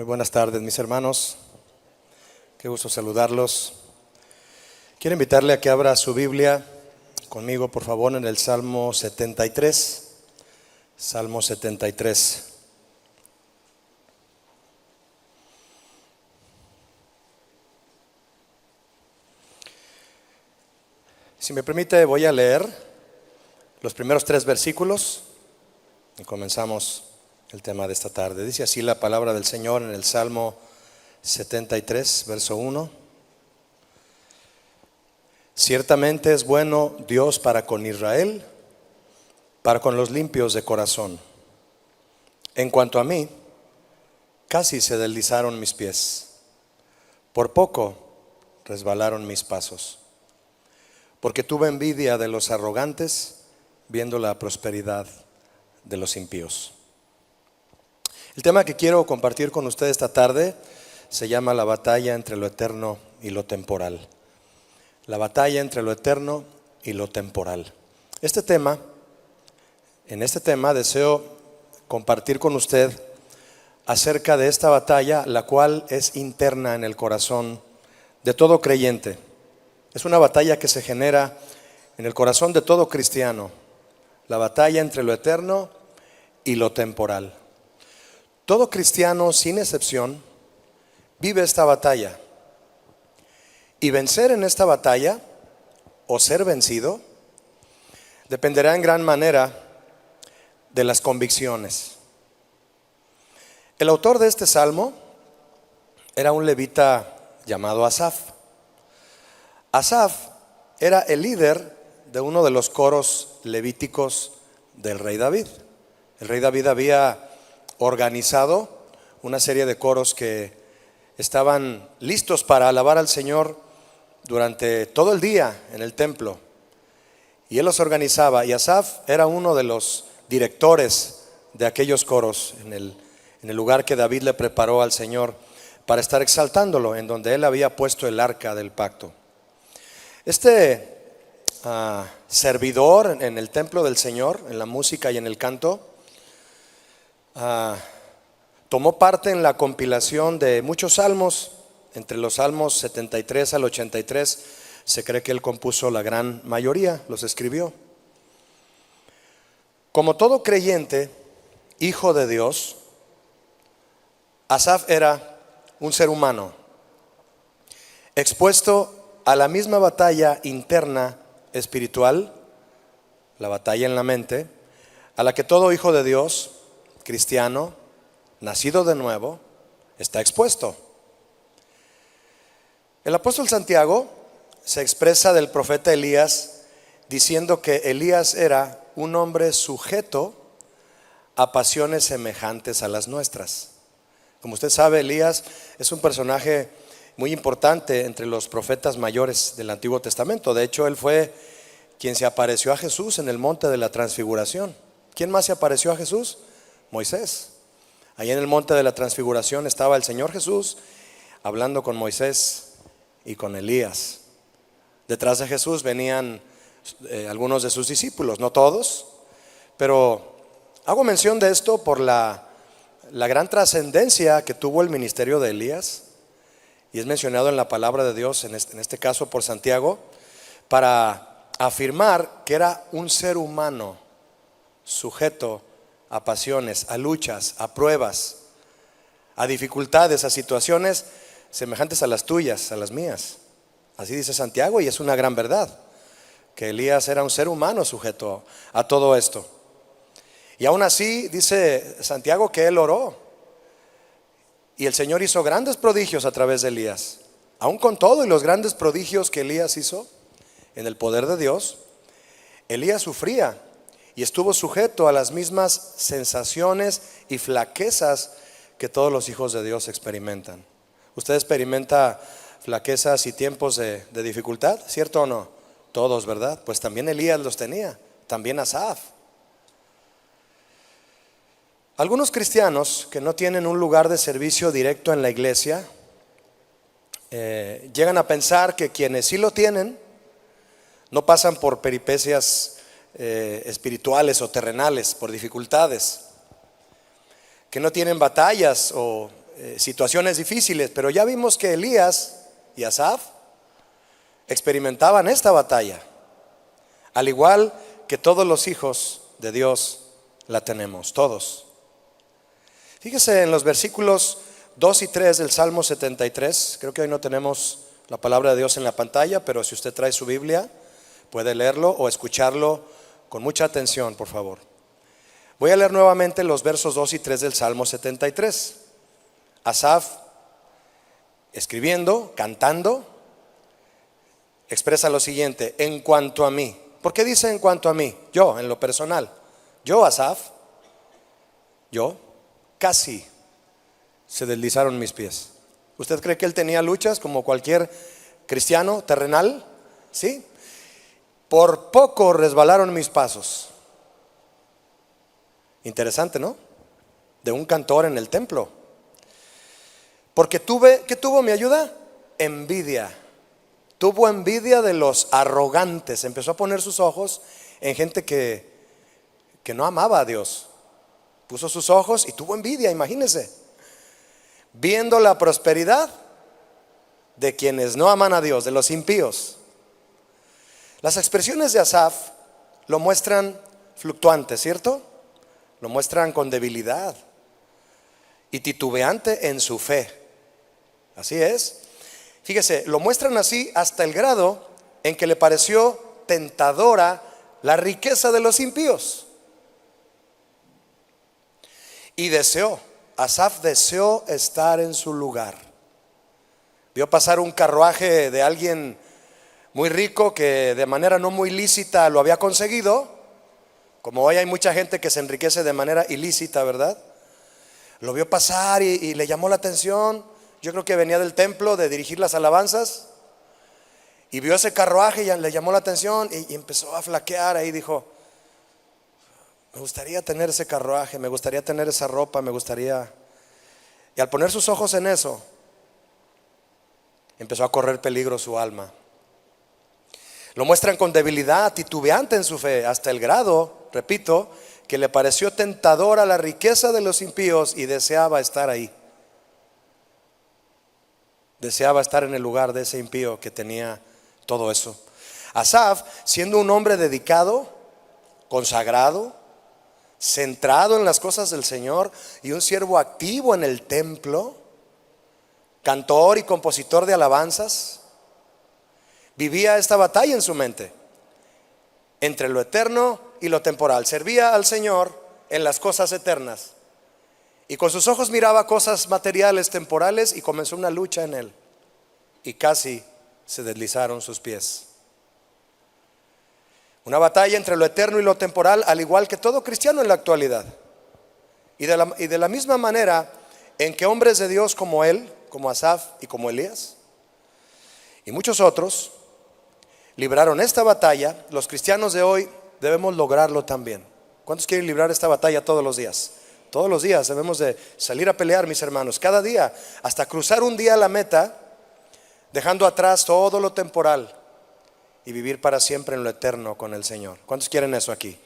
Muy buenas tardes, mis hermanos. Qué gusto saludarlos. Quiero invitarle a que abra su Biblia conmigo, por favor, en el Salmo 73. Salmo 73. Si me permite, voy a leer los primeros 3 versículos y comenzamos el tema de esta tarde. Dice así la palabra del Señor en el Salmo 73, verso 1. Ciertamente es bueno Dios para con Israel, para con los limpios de corazón. En cuanto a mí, casi se deslizaron mis pies, por poco resbalaron mis pasos, porque tuve envidia de los arrogantes, viendo la prosperidad de los impíos. El tema que quiero compartir con ustedes esta tarde se llama la batalla entre lo eterno y lo temporal. La batalla entre lo eterno y lo temporal. En este tema deseo compartir con usted acerca de esta batalla, la cual es interna en el corazón de todo creyente. Es una batalla que se genera en el corazón de todo cristiano. La batalla entre lo eterno y lo temporal. Todo cristiano, sin excepción, vive esta batalla. Y vencer en esta batalla, o ser vencido, dependerá en gran manera de las convicciones. El autor de este salmo era un levita llamado Asaf. Asaf era el líder de uno de los coros levíticos del rey David. El rey David había organizado una serie de coros que estaban listos para alabar al Señor durante todo el día en el templo, y él los organizaba, y Asaf era uno de los directores de aquellos coros en el lugar que David le preparó al Señor para estar exaltándolo, en donde él había puesto el arca del pacto. Este servidor en el templo del Señor, en la música y en el canto, tomó parte en la compilación de muchos salmos. Entre los salmos 73 al 83 se cree que él compuso la gran mayoría, los escribió. Como todo creyente, hijo de Dios, Asaf era un ser humano expuesto a la misma batalla interna espiritual, la batalla en la mente, a la que todo hijo de Dios, cristiano, nacido de nuevo, está expuesto. El apóstol Santiago se expresa del profeta Elías diciendo que Elías era un hombre sujeto a pasiones semejantes a las nuestras. Como usted sabe, Elías es un personaje muy importante entre los profetas mayores del Antiguo Testamento. De hecho, él fue quien se apareció a Jesús en el monte de la transfiguración. ¿Quién más se apareció a Jesús? Moisés. Ahí en el monte de la transfiguración estaba el Señor Jesús hablando con Moisés y con Elías. Detrás de Jesús venían algunos de sus discípulos, no todos, pero hago mención de esto por la gran trascendencia que tuvo el ministerio de Elías, y es mencionado en la palabra de Dios, en este caso por Santiago, para afirmar que era un ser humano sujeto a pasiones, a luchas, a pruebas, a dificultades, a situaciones semejantes a las tuyas, a las mías. Así dice Santiago, y es una gran verdad, que Elías era un ser humano sujeto a todo esto. Y aún así dice Santiago que él oró, y el Señor hizo grandes prodigios a través de Elías. Aún con todo y los grandes prodigios que Elías hizo en el poder de Dios, Elías sufría y estuvo sujeto a las mismas sensaciones y flaquezas que todos los hijos de Dios experimentan. ¿Usted experimenta flaquezas y tiempos de dificultad? ¿Cierto o no? Todos, ¿verdad? Pues también Elías los tenía, también Asaf. Algunos cristianos que no tienen un lugar de servicio directo en la iglesia llegan a pensar que quienes sí lo tienen no pasan por peripecias espirituales o terrenales, por dificultades, que no tienen batallas o situaciones difíciles, pero ya vimos que Elías y Asaf experimentaban esta batalla, al igual que todos los hijos de Dios la tenemos, todos. Fíjese en los versículos 2 y 3 del Salmo 73. Creo que hoy no tenemos la palabra de Dios en la pantalla, pero si usted trae su Biblia, puede leerlo o escucharlo con mucha atención, por favor. Voy a leer nuevamente los versos 2 y 3 del Salmo 73. Asaf, escribiendo, cantando, expresa lo siguiente: en cuanto a mí. ¿Por qué dice en cuanto a mí? Yo, en lo personal. Yo, Asaf, yo, casi se deslizaron mis pies. ¿Usted cree que él tenía luchas como cualquier cristiano terrenal? Sí. Por poco resbalaron mis pasos. Interesante, ¿no? De un cantor en el templo. Porque ¿qué tuvo mi ayuda? Envidia. Tuvo envidia de los arrogantes. Empezó a poner sus ojos en gente que no amaba a Dios. Puso sus ojos y tuvo envidia, imagínense. Viendo la prosperidad de quienes no aman a Dios, de los impíos. Las expresiones de Asaf lo muestran fluctuante, ¿cierto? Lo muestran con debilidad y titubeante en su fe. Así es. Fíjese, lo muestran así hasta el grado en que le pareció tentadora la riqueza de los impíos. Y Asaf deseó estar en su lugar. Vio pasar un carruaje de alguien muy rico que de manera no muy lícita lo había conseguido. Como hoy hay mucha gente que se enriquece de manera ilícita, ¿verdad? Lo vio pasar y le llamó la atención. Yo creo que venía del templo de dirigir las alabanzas y vio ese carruaje y le llamó la atención y empezó a flaquear ahí. Dijo: me gustaría tener ese carruaje, me gustaría tener esa ropa, me gustaría. Y al poner sus ojos en eso, empezó a correr peligro su alma. Lo muestran con debilidad, titubeante en su fe, hasta el grado, repito, que le pareció tentadora la riqueza de los impíos y deseaba estar ahí. Deseaba estar en el lugar de ese impío que tenía todo eso. Asaf, siendo un hombre dedicado, consagrado, centrado en las cosas del Señor y un siervo activo en el templo, cantor y compositor de alabanzas, vivía esta batalla en su mente entre lo eterno y lo temporal. Servía al Señor en las cosas eternas y con sus ojos miraba cosas materiales, temporales, y comenzó una lucha en él y casi se deslizaron sus pies. Una batalla entre lo eterno y lo temporal, al igual que todo cristiano en la actualidad. Y de la misma manera en que hombres de Dios como él, como Asaf y como Elías y muchos otros libraron esta batalla, los cristianos de hoy debemos lograrlo también. ¿Cuántos quieren librar esta batalla todos los días? Todos los días debemos de salir a pelear, mis hermanos, cada día, hasta cruzar un día la meta, dejando atrás todo lo temporal y vivir para siempre en lo eterno con el Señor. ¿Cuántos quieren eso aquí?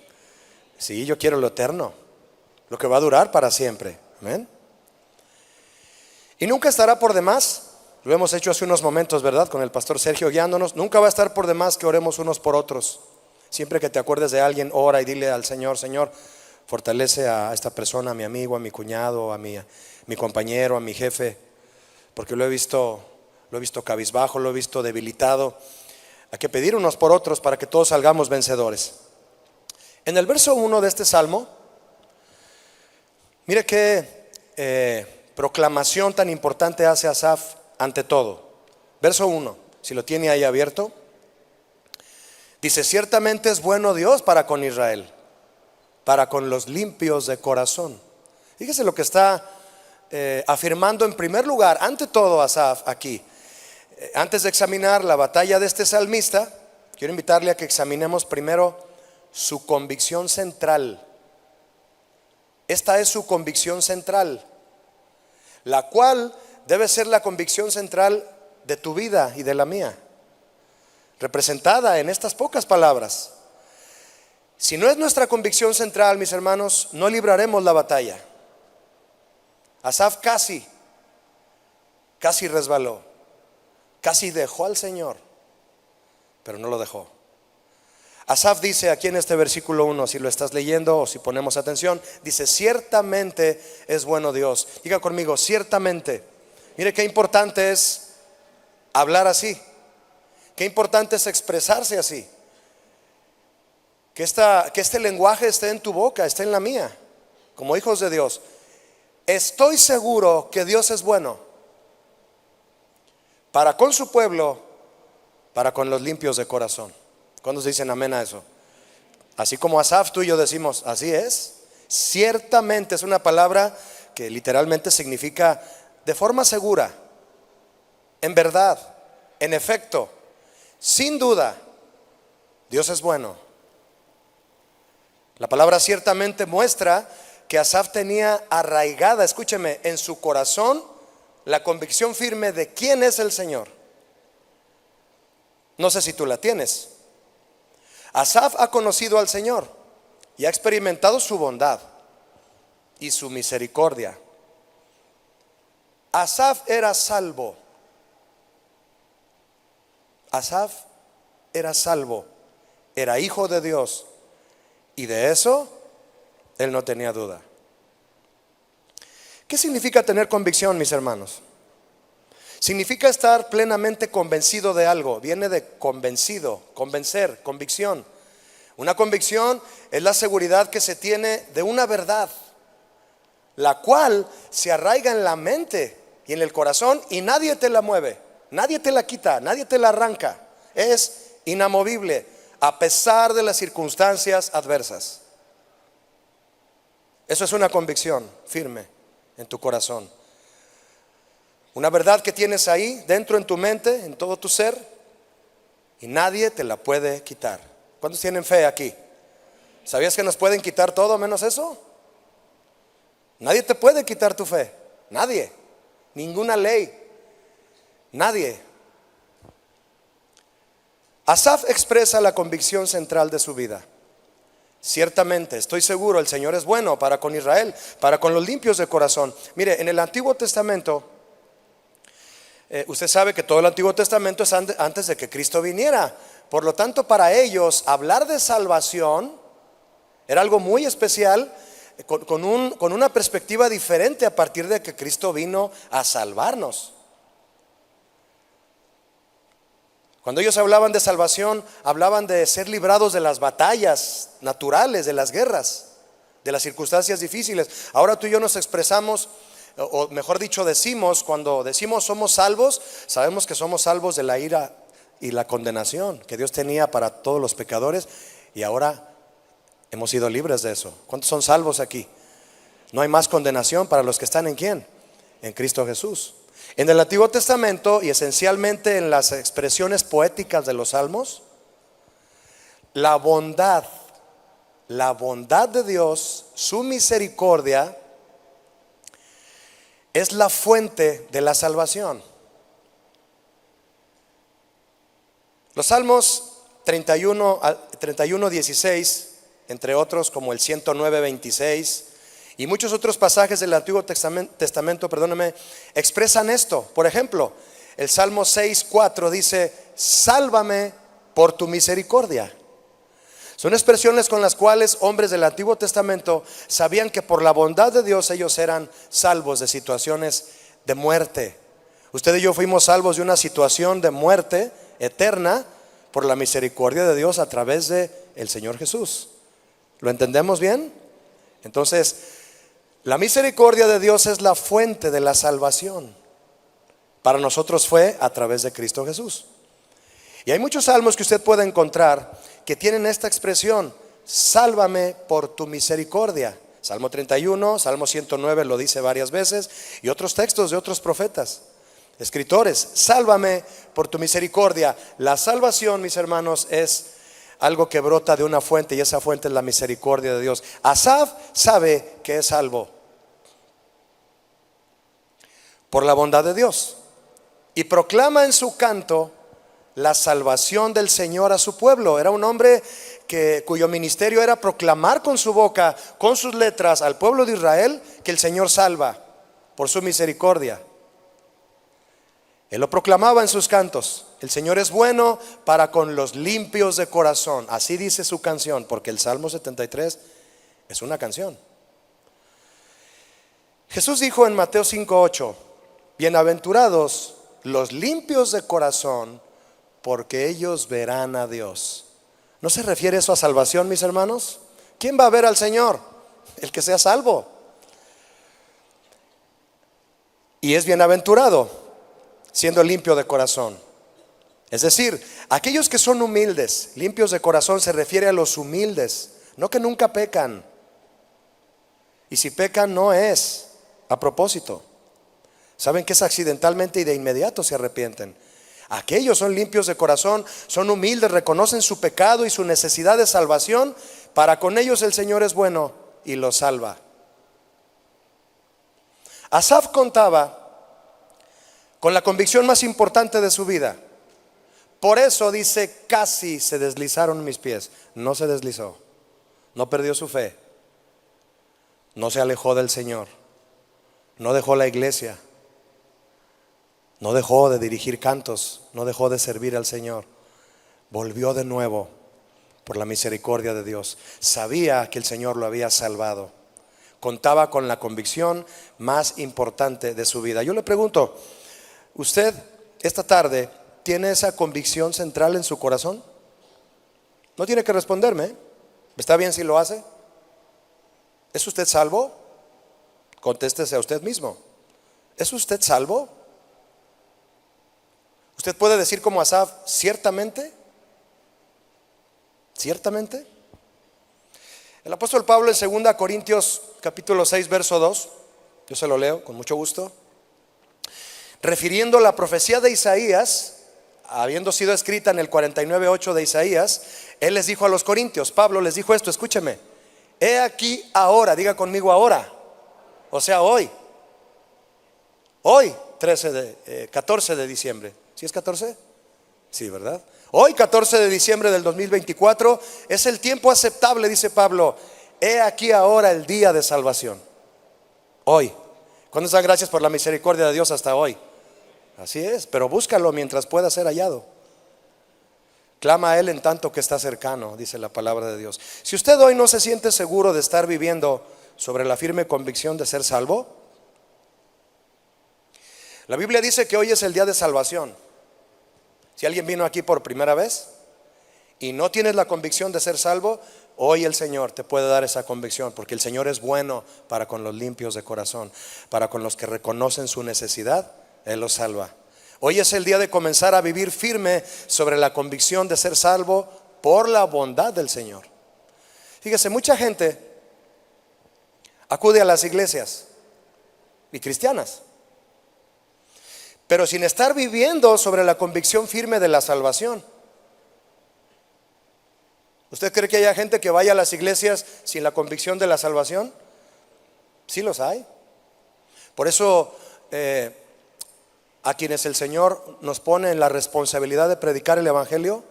Sí, yo quiero lo eterno, lo que va a durar para siempre. Amén. Y nunca estará por demás, lo hemos hecho hace unos momentos, ¿verdad? Con el pastor Sergio guiándonos. Nunca va a estar por demás que oremos unos por otros. Siempre que te acuerdes de alguien, ora y dile al Señor: Señor, fortalece a esta persona, a mi amigo, a mi cuñado, a mi compañero, a mi jefe, porque lo he visto cabizbajo, lo he visto debilitado. Hay que pedir unos por otros para que todos salgamos vencedores. En el verso 1 de este salmo, mire qué proclamación tan importante hace Asaf ante todo. Verso 1, si lo tiene ahí abierto, dice: ciertamente es bueno Dios para con Israel, para con los limpios de corazón. Fíjese lo que está afirmando en primer lugar, ante todo, Asaf aquí. Antes de examinar la batalla de este salmista, quiero invitarle a que examinemos primero su convicción central. Esta es su convicción central, la cual debe ser la convicción central de tu vida y de la mía, representada en estas pocas palabras. Si no es nuestra convicción central, mis hermanos, no libraremos la batalla. Asaf casi casi resbaló, casi dejó al Señor, pero no lo dejó. Asaf dice aquí en este versículo 1, si lo estás leyendo o si ponemos atención, dice: ciertamente es bueno Dios. Diga conmigo, ciertamente. Mire qué importante es hablar así, qué importante es expresarse así. Que este lenguaje esté en tu boca, esté en la mía, como hijos de Dios. Estoy seguro que Dios es bueno para con su pueblo, para con los limpios de corazón. ¿Cuántos dicen amén a eso? Así como Asaf, tú y yo decimos, así es. Ciertamente es una palabra que literalmente significa de forma segura, en verdad, en efecto, sin duda, Dios es bueno. La palabra ciertamente muestra que Asaf tenía arraigada, escúcheme, en su corazón la convicción firme de quién es el Señor. No sé si tú la tienes. Asaf ha conocido al Señor y ha experimentado su bondad y su misericordia. Asaf era salvo. Asaf era salvo, era hijo de Dios, y de eso él no tenía duda. ¿Qué significa tener convicción, mis hermanos? Significa estar plenamente convencido de algo. Viene de convencido, convencer, convicción. Una convicción es la seguridad que se tiene de una verdad, la cual se arraiga en la mente y en el corazón, y nadie te la mueve, nadie te la quita, nadie te la arranca. Es inamovible a pesar de las circunstancias adversas. Eso es una convicción firme en tu corazón. Una verdad que tienes ahí dentro en tu mente, en todo tu ser, y nadie te la puede quitar. ¿Cuántos tienen fe aquí? ¿Sabías que nos pueden quitar todo menos eso? Nadie te puede quitar tu fe. Nadie. Ninguna ley. Nadie. Asaf expresa la convicción central de su vida. Ciertamente, estoy seguro, el Señor es bueno para con Israel, para con los limpios de corazón. Mire, en el Antiguo Testamento, usted sabe que todo el Antiguo Testamento es antes de que Cristo viniera. Por lo tanto, para ellos hablar de salvación era algo muy especial, con una perspectiva diferente a partir de que Cristo vino a salvarnos. Cuando ellos hablaban de salvación, hablaban de ser librados de las batallas naturales, de las guerras, de las circunstancias difíciles. Ahora tú y yo nos expresamos, o mejor dicho decimos, cuando decimos somos salvos, sabemos que somos salvos de la ira y la condenación que Dios tenía para todos los pecadores, y ahora hemos sido libres de eso. ¿Cuántos son salvos aquí? No hay más condenación para los que están ¿en quién? En Cristo Jesús. En el Antiguo Testamento, y esencialmente en las expresiones poéticas de los salmos, la bondad de Dios, su misericordia, es la fuente de la salvación. Los salmos 31, 16, entre otros, como el 109, 26 y muchos otros pasajes del Antiguo Testamento, expresan esto. Por ejemplo, el Salmo 6, 4 dice: sálvame por tu misericordia. Son expresiones con las cuales hombres del Antiguo Testamento sabían que por la bondad de Dios ellos eran salvos de situaciones de muerte. Usted y yo fuimos salvos de una situación de muerte eterna por la misericordia de Dios a través de el Señor Jesús. ¿Lo entendemos bien? Entonces, la misericordia de Dios es la fuente de la salvación. Para nosotros fue a través de Cristo Jesús. Y hay muchos salmos que usted puede encontrar que tienen esta expresión: sálvame por tu misericordia. Salmo 31, Salmo 109 lo dice varias veces, y otros textos de otros profetas, escritores: sálvame por tu misericordia. La salvación, mis hermanos, es algo que brota de una fuente, y esa fuente es la misericordia de Dios. Asaf sabe que es salvo por la bondad de Dios, y proclama en su canto la salvación del Señor a su pueblo. Era un hombre cuyo ministerio era proclamar con su boca, con sus letras, al pueblo de Israel que el Señor salva por su misericordia. Él lo proclamaba en sus cantos. El Señor es bueno para con los limpios de corazón. Así dice su canción, porque el Salmo 73 es una canción. Jesús dijo en Mateo 5:8: bienaventurados los limpios de corazón, porque ellos verán a Dios. ¿No se refiere eso a salvación, mis hermanos? ¿Quién va a ver al Señor? El que sea salvo. Y es bienaventurado siendo limpio de corazón. Es decir, aquellos que son humildes, limpios de corazón, se refiere a los humildes, no que nunca pecan. Y si pecan no es a propósito. Saben que es accidentalmente y de inmediato se arrepienten. Aquellos son limpios de corazón, son humildes, reconocen su pecado y su necesidad de salvación. Para con ellos el Señor es bueno y los salva. Asaf contaba con la convicción más importante de su vida. Por eso dice: casi se deslizaron mis pies. No se deslizó, no perdió su fe, no se alejó del Señor, no dejó la iglesia, no dejó de dirigir cantos, no dejó de servir al Señor. Volvió de nuevo por la misericordia de Dios. Sabía que el Señor lo había salvado. Contaba con la convicción más importante de su vida. Yo le pregunto, ¿usted esta tarde tiene esa convicción central en su corazón? No tiene que responderme. ¿Está bien si lo hace? ¿Es usted salvo? Contéstese a usted mismo. ¿Es usted salvo? Usted puede decir como Asaf: ciertamente, ciertamente. El apóstol Pablo en 2 Corintios capítulo 6 verso 2, yo se lo leo con mucho gusto, refiriendo la profecía de Isaías, habiendo sido escrita en el 49:8 de Isaías, él les dijo a los corintios, Pablo les dijo esto: escúcheme, he aquí ahora, diga conmigo ahora, o sea hoy 14 de diciembre. ¿Sí es 14? Sí, ¿verdad? Hoy 14 de diciembre del 2024 es el tiempo aceptable, dice Pablo. He aquí ahora el día de salvación. Hoy. ¿Cuántos dan gracias por la misericordia de Dios hasta hoy? Así es, pero búscalo mientras pueda ser hallado. Clama a Él en tanto que está cercano, dice la palabra de Dios. Si usted hoy no se siente seguro de estar viviendo sobre la firme convicción de ser salvo, la Biblia dice que hoy es el día de salvación. Si alguien vino aquí por primera vez y no tienes la convicción de ser salvo, hoy el Señor te puede dar esa convicción, porque el Señor es bueno para con los limpios de corazón, para con los que reconocen su necesidad, Él los salva. Hoy es el día de comenzar a vivir firme sobre la convicción de ser salvo por la bondad del Señor. Fíjese, mucha gente acude a las iglesias y cristianas, pero sin estar viviendo sobre la convicción firme de la salvación. ¿Usted cree que haya gente que vaya a las iglesias sin la convicción de la salvación? Sí los hay. Por eso a quienes el Señor nos pone en la responsabilidad de predicar el evangelio,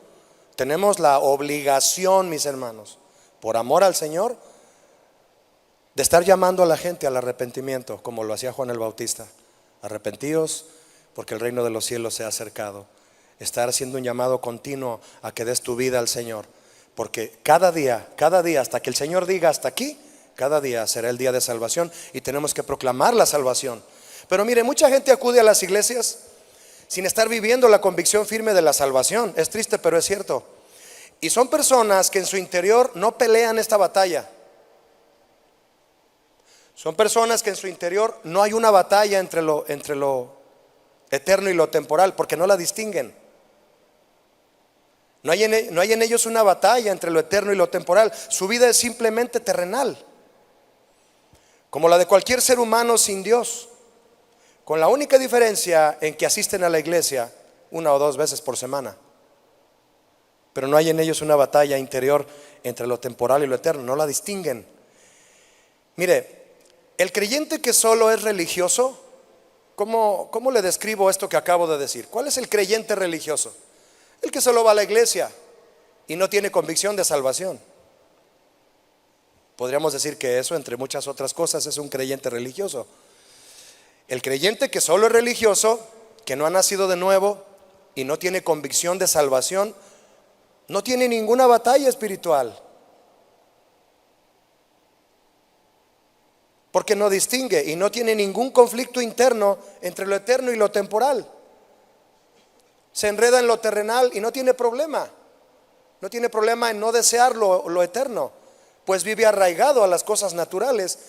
tenemos la obligación, mis hermanos, por amor al Señor, de estar llamando a la gente al arrepentimiento, como lo hacía Juan el Bautista. Arrepentíos, porque el reino de los cielos se ha acercado. Estar haciendo un llamado continuo a que des tu vida al Señor, porque cada día, hasta que el Señor diga hasta aquí, cada día será el día de salvación y tenemos que proclamar la salvación. Pero mire, mucha gente acude a las iglesias sin estar viviendo la convicción firme de la salvación. Es triste, pero es cierto. Y son personas que en su interior no pelean esta batalla. Son personas que en su interior no hay una batalla entre lo eterno y lo temporal, porque no la distinguen. No hay en ellos una batalla entre lo eterno y lo temporal. Su vida es simplemente terrenal, como la de cualquier ser humano sin Dios, con la única diferencia en que asisten a la iglesia 1 o 2 veces por semana. Pero no hay en ellos una batalla interior entre lo temporal y lo eterno, no la distinguen. Mire, el creyente que solo es religioso, ¿cómo le describo esto que acabo de decir? ¿Cuál es el creyente religioso? El que solo va a la iglesia y no tiene convicción de salvación. Podríamos decir que eso, entre muchas otras cosas, es un creyente religioso. El creyente que solo es religioso que no ha nacido de nuevo y no tiene convicción de salvación, no tiene ninguna batalla espiritual, porque no distingue y no tiene ningún conflicto interno entre lo eterno y lo temporal. Se enreda en lo terrenal y no tiene problema. No tiene problema en no desear lo eterno, pues vive arraigado a las cosas naturales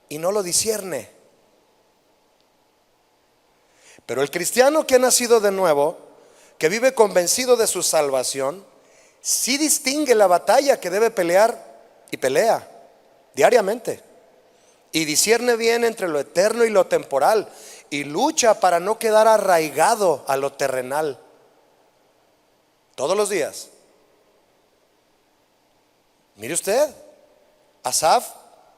y no lo discierne. Pero el cristiano que ha nacido de nuevo, que vive convencido de su salvación, sí distingue la batalla que debe pelear y pelea diariamente. Y discierne bien entre lo eterno y lo temporal y lucha para no quedar arraigado a lo terrenal. Todos los días. Mire usted, Asaf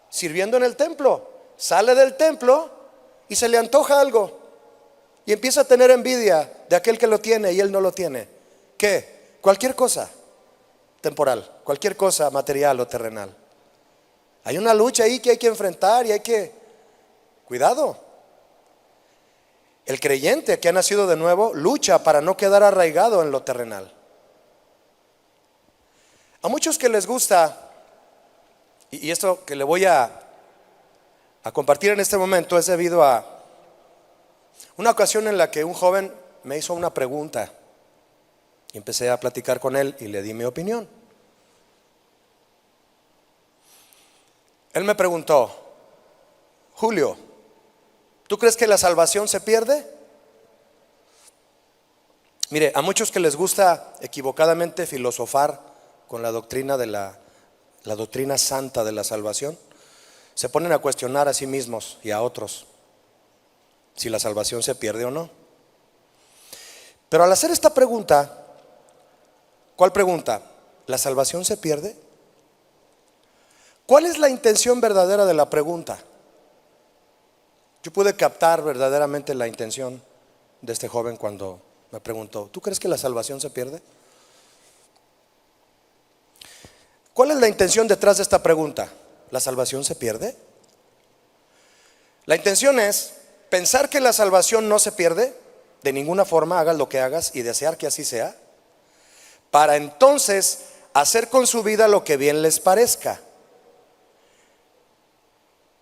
sirviendo en el templo, sale del templo y se le antoja algo y empieza a tener envidia de aquel que lo tiene y él no lo tiene. ¿Qué? Cualquier cosa temporal, cualquier cosa material o terrenal. Hay una lucha ahí que hay que enfrentar y hay que, cuidado. El creyente que ha nacido de nuevo lucha para no quedar arraigado en lo terrenal. A muchos que les gusta, y esto que le voy a compartir en este momento es debido a una ocasión en la que un joven me hizo una pregunta y empecé a platicar con él y le di mi opinión. Él me preguntó: Julio, ¿tú crees que la salvación se pierde? Mire, a muchos que les gusta equivocadamente filosofar con la doctrina de la doctrina santa de la salvación, se ponen a cuestionar a sí mismos y a otros si la salvación se pierde o no. Pero al hacer esta pregunta, ¿cuál pregunta? ¿La salvación se pierde? ¿Cuál es la intención verdadera de la pregunta? Yo pude captar verdaderamente la intención de este joven cuando me preguntó: ¿tú crees que la salvación se pierde? ¿Cuál es la intención detrás de esta pregunta? ¿La salvación se pierde? La intención es pensar que la salvación no se pierde de ninguna forma, hagas lo que hagas, y desear que así sea, para entonces hacer con su vida lo que bien les parezca.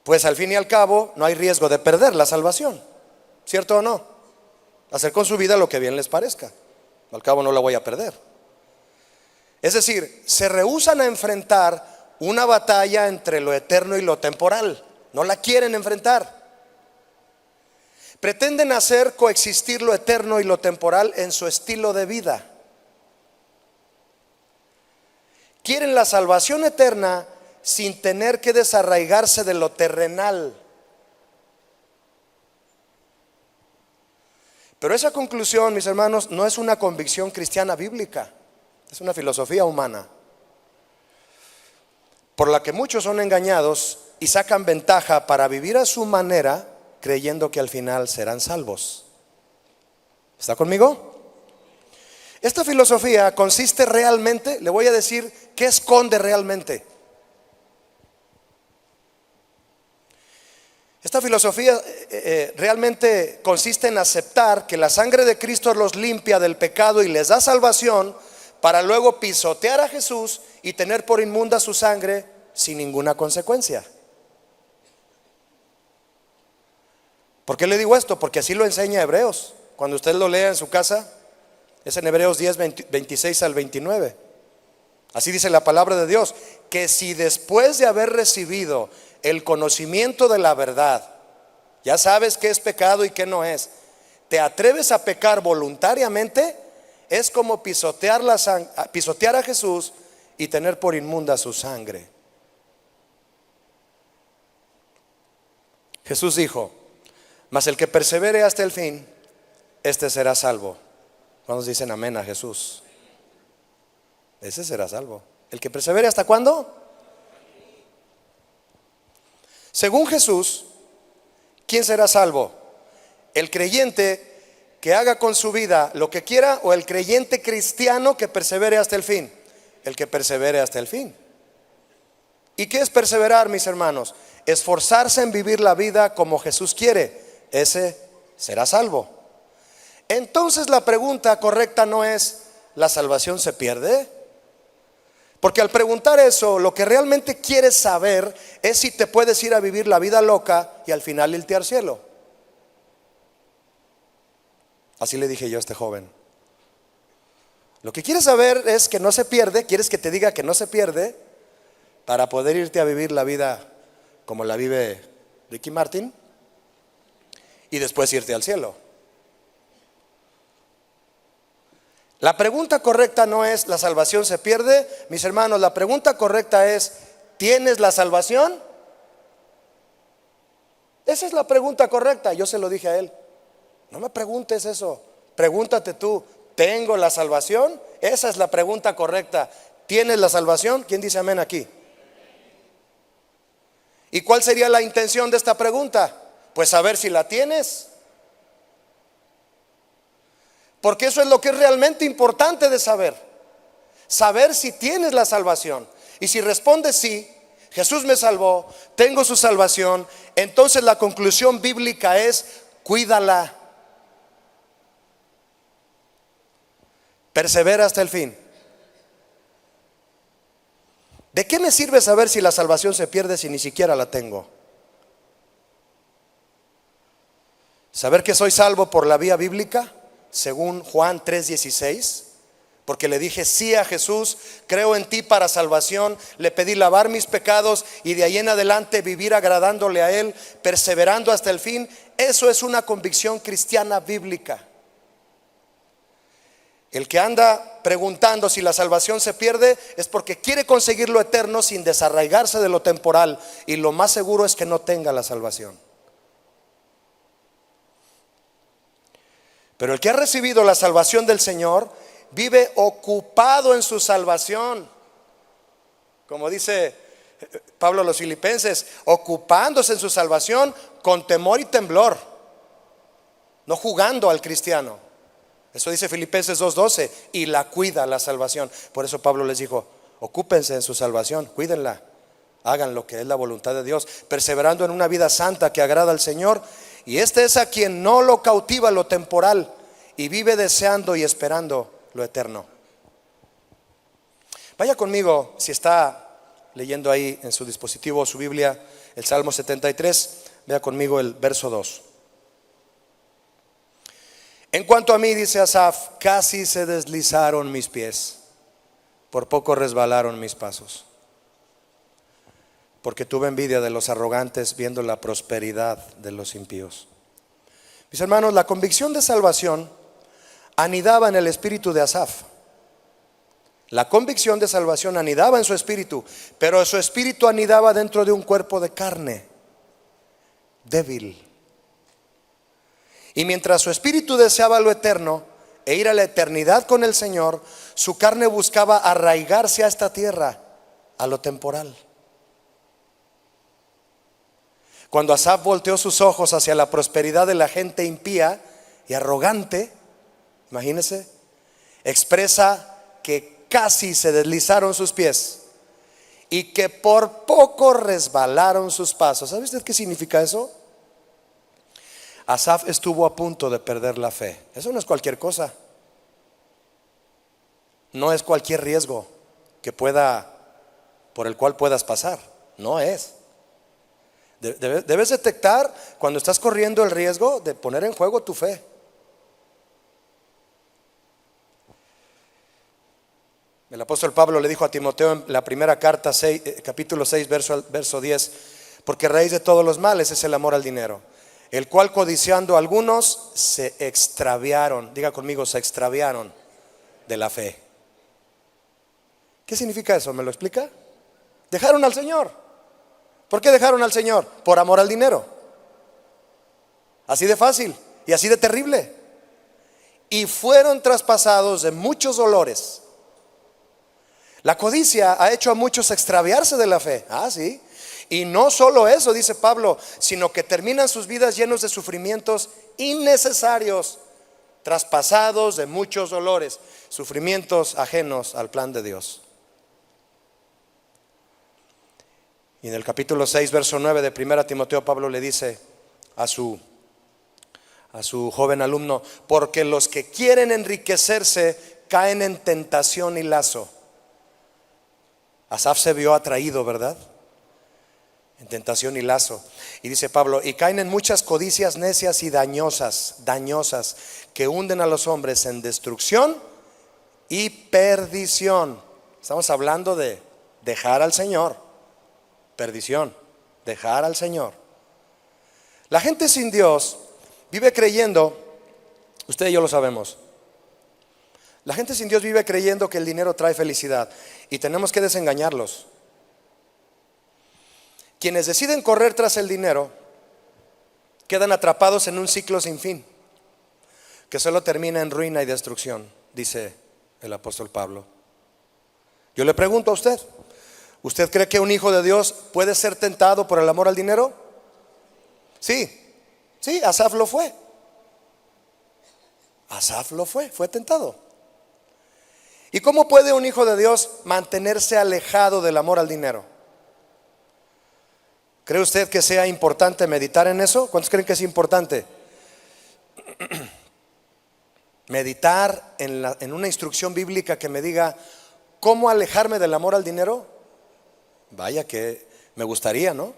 Pues al fin y al cabo no hay riesgo de perder la salvación, ¿cierto o no? Hacer con su vida lo que bien les parezca, al cabo no la voy a perder. Es decir, se rehúsan a enfrentar una batalla entre lo eterno y lo temporal. No la quieren enfrentar. Pretenden hacer coexistir lo eterno y lo temporal en su estilo de vida. Quieren la salvación eterna sin tener que desarraigarse de lo terrenal. Pero esa conclusión, mis hermanos, no es una convicción cristiana bíblica. Es una filosofía humana por la que muchos son engañados y sacan ventaja para vivir a su manera, creyendo que al final serán salvos. ¿Está conmigo? Esta filosofía consiste realmente, le voy a decir qué esconde realmente. Esta filosofía realmente consiste en aceptar que la sangre de Cristo los limpia del pecado y les da salvación, para luego pisotear a Jesús y tener por inmunda su sangre sin ninguna consecuencia. ¿Por qué le digo esto? Porque así lo enseña Hebreos. Cuando usted lo lea en su casa, es en Hebreos 10, 26 al 29. Así dice la palabra de Dios: que si después de haber recibido el conocimiento de la verdad, ya sabes qué es pecado y qué no es, te atreves a pecar voluntariamente, es como pisotear a Jesús y tener por inmunda su sangre. Jesús dijo: mas el que persevere hasta el fin, este será salvo. ¿Cuántos dicen amén a Jesús? Ese será salvo. ¿El que persevere hasta cuándo? Según Jesús, ¿quién será salvo? ¿El creyente que haga con su vida lo que quiera, o el creyente cristiano que persevere hasta el fin? El que persevere hasta el fin. ¿Y qué es perseverar, mis hermanos? Esforzarse en vivir la vida como Jesús quiere. Ese será salvo. Entonces la pregunta correcta no es: ¿la salvación se pierde? Porque al preguntar eso, lo que realmente quieres saber es si te puedes ir a vivir la vida loca y al final irte al cielo. Así le dije yo a este joven. Lo que quieres saber es que no se pierde. Quieres que te diga que no se pierde para poder irte a vivir la vida como la vive Ricky Martin y después irte al cielo. La pregunta correcta no es: ¿la salvación se pierde? Mis hermanos, la pregunta correcta es: ¿tienes la salvación? Esa es la pregunta correcta. Yo se lo dije a él. No me preguntes eso, pregúntate tú: ¿tengo la salvación? Esa es la pregunta correcta. ¿Tienes la salvación? ¿Quién dice amén aquí? ¿Y cuál sería la intención de esta pregunta? Pues saber si la tienes. Porque eso es lo que es realmente importante de saber. Saber si tienes la salvación. Y si respondes sí, Jesús me salvó, tengo su salvación, entonces la conclusión bíblica es: cuídala. Persevera hasta el fin. ¿De qué me sirve saber si la salvación se pierde si ni siquiera la tengo? Saber que soy salvo por la vía bíblica, según Juan 3:16, porque le dije sí a Jesús, creo en ti para salvación, le pedí lavar mis pecados y de ahí en adelante vivir agradándole a Él, perseverando hasta el fin. Eso es una convicción cristiana bíblica. El que anda preguntando si la salvación se pierde es porque quiere conseguir lo eterno sin desarraigarse de lo temporal, y lo más seguro es que no tenga la salvación. Pero el que ha recibido la salvación del Señor vive ocupado en su salvación, como dice Pablo a los Filipenses, ocupándose en su salvación con temor y temblor, no jugando al cristiano. Eso dice Filipenses 2:12, y la cuida la salvación. Por eso Pablo les dijo: ocúpense en su salvación, cuídenla, hagan lo que es la voluntad de Dios, perseverando en una vida santa que agrada al Señor. Y este es a quien no lo cautiva lo temporal y vive deseando y esperando lo eterno. Vaya conmigo, si está leyendo ahí en su dispositivo, su Biblia, el Salmo 73, vea conmigo el verso 2. En cuanto a mí, dice Asaf, casi se deslizaron mis pies, por poco resbalaron mis pasos, porque tuve envidia de los arrogantes viendo la prosperidad de los impíos. Mis hermanos, la convicción de salvación anidaba en el espíritu de Asaf. La convicción de salvación anidaba en su espíritu, pero su espíritu anidaba dentro de un cuerpo de carne, débil. Y mientras su espíritu deseaba lo eterno e ir a la eternidad con el Señor, su carne buscaba arraigarse a esta tierra, a lo temporal. Cuando Asaf volteó sus ojos hacia la prosperidad de la gente impía y arrogante, imagínense, expresa que casi se deslizaron sus pies y que por poco resbalaron sus pasos. ¿Sabe usted qué significa eso? Asaf estuvo a punto de perder la fe. Eso no es cualquier cosa. No es cualquier riesgo por el cual puedas pasar. No es. Debes detectar cuando estás corriendo el riesgo de poner en juego tu fe. El apóstol Pablo le dijo a Timoteo en la primera carta, capítulo 6, verso 10: porque raíz de todos los males es el amor al dinero, el cual codiciando algunos se extraviaron. Diga conmigo, se extraviaron de la fe. ¿Qué significa eso? ¿Me lo explica? Dejaron al Señor. ¿Por qué dejaron al Señor? Por amor al dinero. Así de fácil y así de terrible. Y fueron traspasados de muchos dolores. La codicia ha hecho a muchos extraviarse de la fe. Sí. Y no solo eso, dice Pablo, sino que terminan sus vidas llenos de sufrimientos innecesarios, traspasados de muchos dolores, sufrimientos ajenos al plan de Dios. Y en el capítulo 6, verso 9 de 1 Timoteo, Pablo le dice a su a su joven alumno, porque los que quieren enriquecerse caen en tentación y lazo. Asaf se vio atraído, ¿verdad? En tentación y lazo. Y dice Pablo, y caen en muchas codicias necias y dañosas, que hunden a los hombres en destrucción y perdición. Estamos hablando de dejar al Señor. Perdición, dejar al Señor. La gente sin Dios vive creyendo, usted y yo lo sabemos, la gente sin Dios vive creyendo que el dinero trae felicidad, y tenemos que desengañarlos. Quienes deciden correr tras el dinero quedan atrapados en un ciclo sin fin, que solo termina en ruina y destrucción, dice el apóstol Pablo. Yo le pregunto a usted, ¿usted cree que un hijo de Dios puede ser tentado por el amor al dinero? Sí, Asaf lo fue. Asaf lo fue tentado. ¿Y cómo puede un hijo de Dios mantenerse alejado del amor al dinero? ¿Cree usted que sea importante meditar en eso? ¿Cuántos creen que es importante? Meditar en una instrucción bíblica que me diga cómo alejarme del amor al dinero. Vaya que me gustaría, ¿no?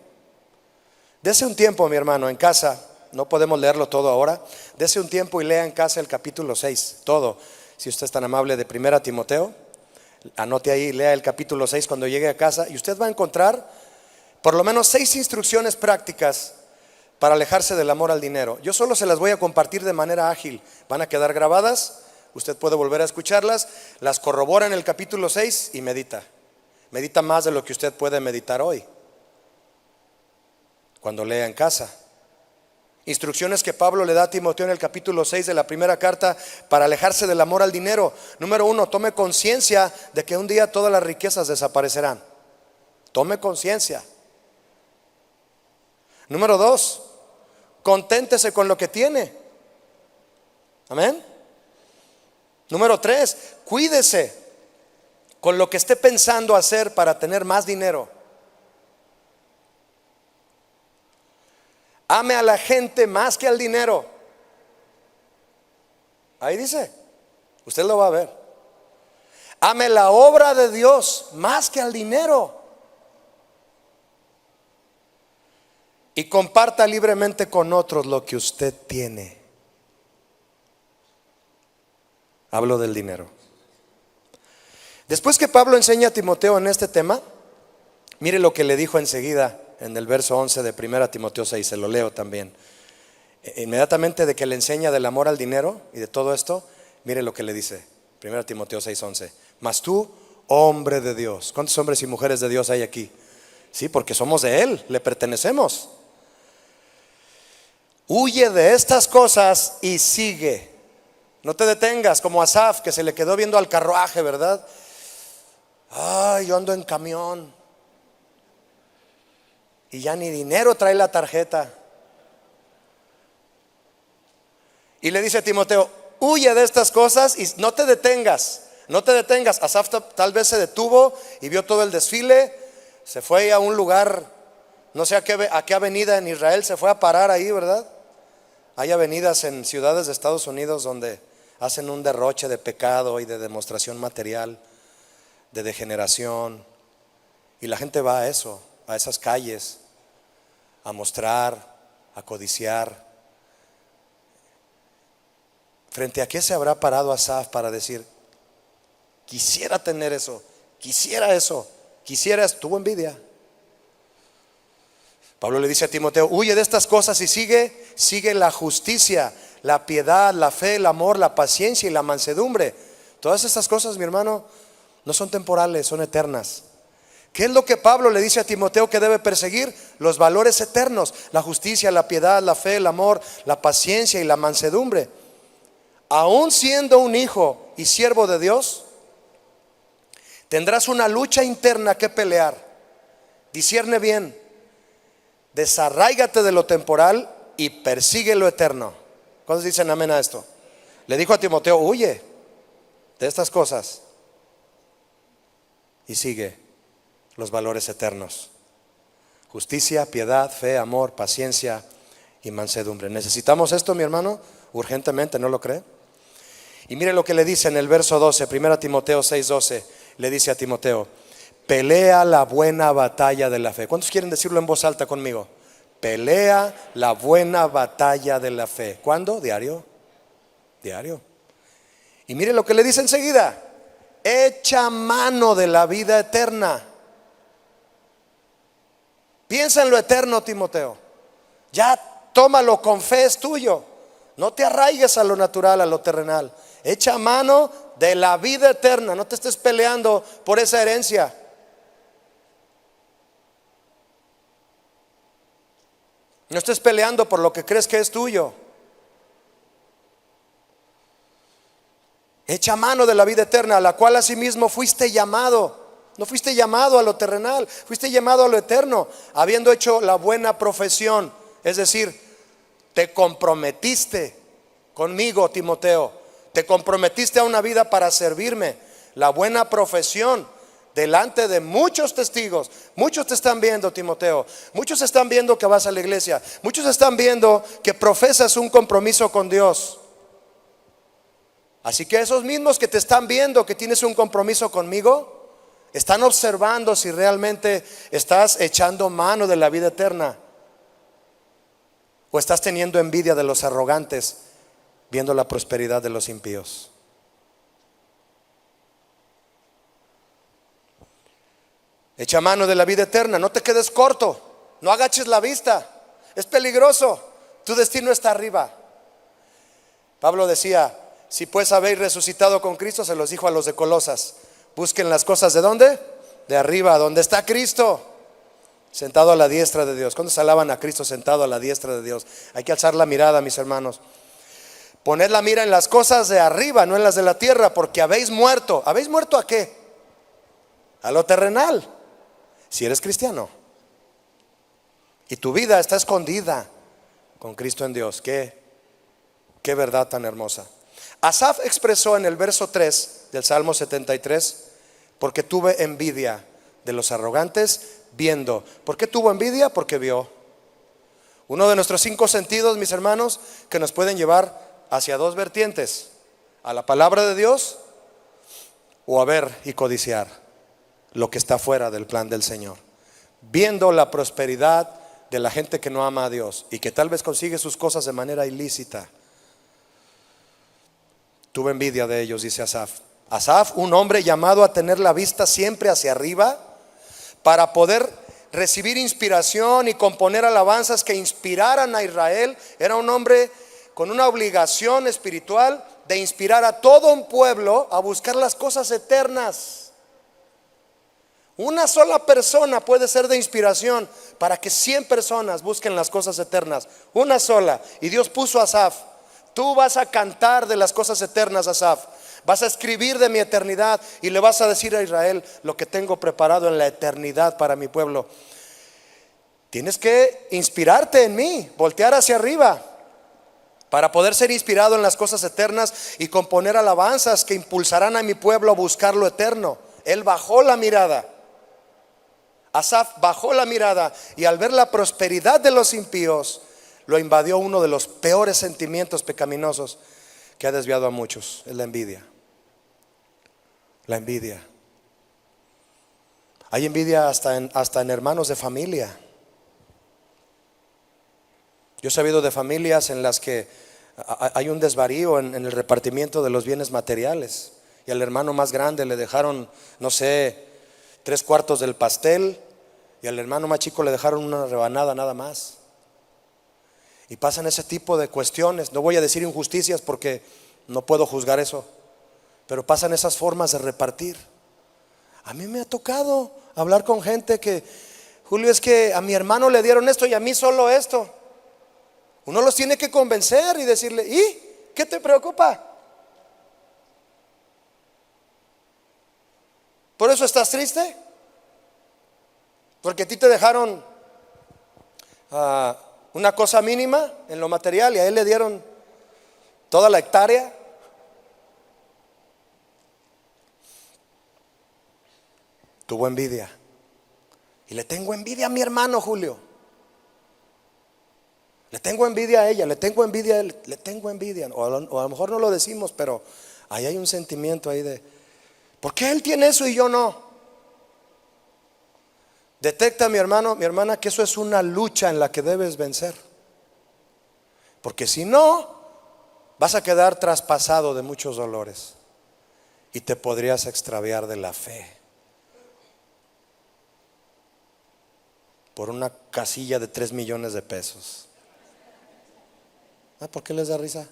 Dese un tiempo, mi hermano, en casa. No podemos leerlo todo ahora. Dese un tiempo y lea en casa el capítulo 6, todo. Si usted es tan amable, de 1 Timoteo, anote ahí, lea el capítulo 6 cuando llegue a casa, y usted va a encontrar por lo menos 6 instrucciones prácticas para alejarse del amor al dinero. Yo solo se las voy a compartir de manera ágil. Van a quedar grabadas, usted puede volver a escucharlas, las corrobora en el capítulo 6 y medita. Medita más de lo que usted puede meditar hoy, cuando lea en casa. Instrucciones que Pablo le da a Timoteo en el capítulo 6 de la primera carta para alejarse del amor al dinero. Número 1, tome conciencia de que un día todas las riquezas desaparecerán. Tome conciencia. Número 2, conténtese con lo que tiene. Amén. Número 3, cuídese con lo que esté pensando hacer para tener más dinero. Ame a la gente más que al dinero. Ahí dice, usted lo va a ver. Ame la obra de Dios más que al dinero. Y comparta libremente con otros lo que usted tiene. Hablo del dinero. Después que Pablo enseña a Timoteo en este tema, mire lo que le dijo enseguida en el verso 11 de 1 Timoteo 6, se lo leo también. Inmediatamente de que le enseña del amor al dinero y de todo esto, mire lo que le dice 1 Timoteo 6, 11. Mas tú, hombre de Dios. ¿Cuántos hombres y mujeres de Dios hay aquí? Sí, porque somos de Él, le pertenecemos. Huye de estas cosas y sigue. No te detengas como Asaf, que se le quedó viendo al carruaje, ¿verdad? Ay, yo ando en camión y ya ni dinero trae la tarjeta. Y le dice a Timoteo, huye de estas cosas y no te detengas. No te detengas. Asaf tal vez se detuvo y vio todo el desfile. Se fue a un lugar, no sé a qué avenida en Israel se fue a parar ahí, ¿verdad? Hay avenidas en ciudades de Estados Unidos donde hacen un derroche de pecado y de demostración material, de degeneración. Y la gente va a eso, a esas calles, a mostrar, a codiciar. ¿Frente a qué se habrá parado Asaf para decir, quisiera tener eso, quisiera eso, tuvo envidia? Pablo le dice a Timoteo, huye de estas cosas y sigue la justicia, la piedad, la fe, el amor, la paciencia y la mansedumbre. Todas estas cosas, mi hermano, no son temporales, son eternas. ¿Qué es lo que Pablo le dice a Timoteo que debe perseguir? Los valores eternos, la justicia, la piedad, la fe, el amor, la paciencia y la mansedumbre. Aún siendo un hijo y siervo de Dios, tendrás una lucha interna que pelear. Discierne bien. Desarráigate de lo temporal y persigue lo eterno. ¿Cuántos dicen amén a esto? Le dijo a Timoteo, huye de estas cosas y sigue los valores eternos: justicia, piedad, fe, amor, paciencia y mansedumbre. ¿Necesitamos esto, mi hermano? Urgentemente, ¿no lo cree? Y mire lo que le dice en el verso 12, 1 Timoteo 6:12, le dice a Timoteo: pelea la buena batalla de la fe. ¿Cuántos quieren decirlo en voz alta conmigo? Pelea la buena batalla de la fe. ¿Cuándo? Diario. Diario. Y mire lo que le dice enseguida: echa mano de la vida eterna. Piensa en lo eterno, Timoteo. Ya tómalo con fe, es tuyo. No te arraigues a lo natural, a lo terrenal. Echa mano de la vida eterna. No te estés peleando por esa herencia. No estés peleando por lo que crees que es tuyo. Echa mano de la vida eterna, a la cual asimismo fuiste llamado. No fuiste llamado a lo terrenal, fuiste llamado a lo eterno, habiendo hecho la buena profesión. Es decir, te comprometiste conmigo, Timoteo. Te comprometiste a una vida para servirme. La buena profesión delante de muchos testigos. Muchos te están viendo, Timoteo. Muchos están viendo que vas a la iglesia. Muchos están viendo que profesas un compromiso con Dios. Así que esos mismos que te están viendo que tienes un compromiso conmigo, están observando si realmente estás echando mano de la vida eterna o estás teniendo envidia de los arrogantes, viendo la prosperidad de los impíos. Echa mano de la vida eterna, no te quedes corto, no agaches la vista, es peligroso, tu destino está arriba. Pablo decía: si pues habéis resucitado con Cristo, se los dijo a los de Colosas, busquen las cosas ¿de dónde? De arriba, donde está Cristo, sentado a la diestra de Dios. ¿Cuántos alaban a Cristo sentado a la diestra de Dios? Hay que alzar la mirada, mis hermanos. Poned la mira en las cosas de arriba, no en las de la tierra, porque habéis muerto. ¿Habéis muerto a qué? A lo terrenal, si eres cristiano. Y tu vida está escondida con Cristo en Dios. Qué verdad tan hermosa. Asaf expresó en el verso 3 del Salmo 73: porque tuve envidia de los arrogantes viendo. ¿Por qué tuvo envidia? Porque vio. Uno de nuestros 5 sentidos, mis hermanos, que nos pueden llevar hacia 2 vertientes: a la palabra de Dios o a ver y codiciar lo que está fuera del plan del Señor. Viendo la prosperidad de la gente que no ama a Dios y que tal vez consigue sus cosas de manera ilícita. Tuve envidia de ellos, dice Asaf. Asaf, un hombre llamado a tener la vista siempre hacia arriba para poder recibir inspiración y componer alabanzas que inspiraran a Israel. Era un hombre con una obligación espiritual de inspirar a todo un pueblo a buscar las cosas eternas. Una sola persona puede ser de inspiración para que 100 personas busquen las cosas eternas. Una sola. Y Dios puso a Asaf. Tú vas a cantar de las cosas eternas, Asaf. Vas a escribir de mi eternidad y le vas a decir a Israel lo que tengo preparado en la eternidad para mi pueblo. Tienes que inspirarte en mí, voltear hacia arriba para poder ser inspirado en las cosas eternas y componer alabanzas que impulsarán a mi pueblo a buscar lo eterno. Él bajó la mirada. Asaf bajó la mirada y al ver la prosperidad de los impíos, lo invadió uno de los peores sentimientos pecaminosos que ha desviado a muchos: es la envidia. La envidia. Hay envidia hasta en hermanos de familia. Yo he sabido de familias en las que hay un desvarío en el repartimiento de los bienes materiales, y al hermano más grande le dejaron, no sé, 3/4 del pastel, y al hermano más chico le dejaron una rebanada nada más. Y pasan ese tipo de cuestiones. No voy a decir injusticias porque no puedo juzgar eso, pero pasan esas formas de repartir. A mí me ha tocado hablar con gente que: Julio, es que a mi hermano le dieron esto y a mí solo esto. Uno los tiene que convencer y decirle: ¿y qué te preocupa? ¿Por eso estás triste? Porque a ti te dejaron una cosa mínima en lo material y a él le dieron toda la hectárea. Tuvo envidia. Y le tengo envidia a mi hermano Julio. Le tengo envidia a ella, le tengo envidia a él, le tengo envidia. O a lo mejor no lo decimos, pero ahí hay un sentimiento ahí de, ¿por qué él tiene eso y yo no? Detecta, mi hermano, mi hermana, que eso es una lucha en la que debes vencer. Porque si no, vas a quedar traspasado de muchos dolores y te podrías extraviar de la fe por una casilla de 3 millones de pesos. ¿Por qué les da risa?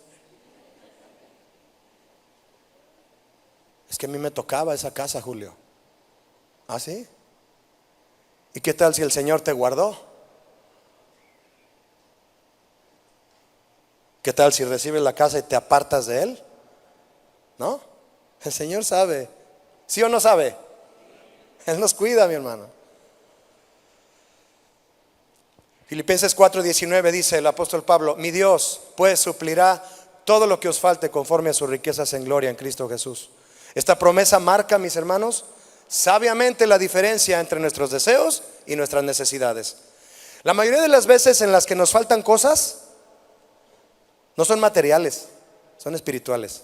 Es que a mí me tocaba esa casa, Julio. ¿Ah, sí? ¿Y qué tal si el Señor te guardó? ¿Qué tal si recibes la casa y te apartas de Él? ¿No? El Señor sabe. ¿Sí o no sabe? Él nos cuida, mi hermano. Filipenses 4:19 dice el apóstol Pablo: mi Dios pues suplirá todo lo que os falte conforme a sus riquezas en gloria en Cristo Jesús. Esta promesa marca, mis hermanos, sabiamente la diferencia entre nuestros deseos y nuestras necesidades. La mayoría de las veces en las que nos faltan cosas no son materiales, son espirituales.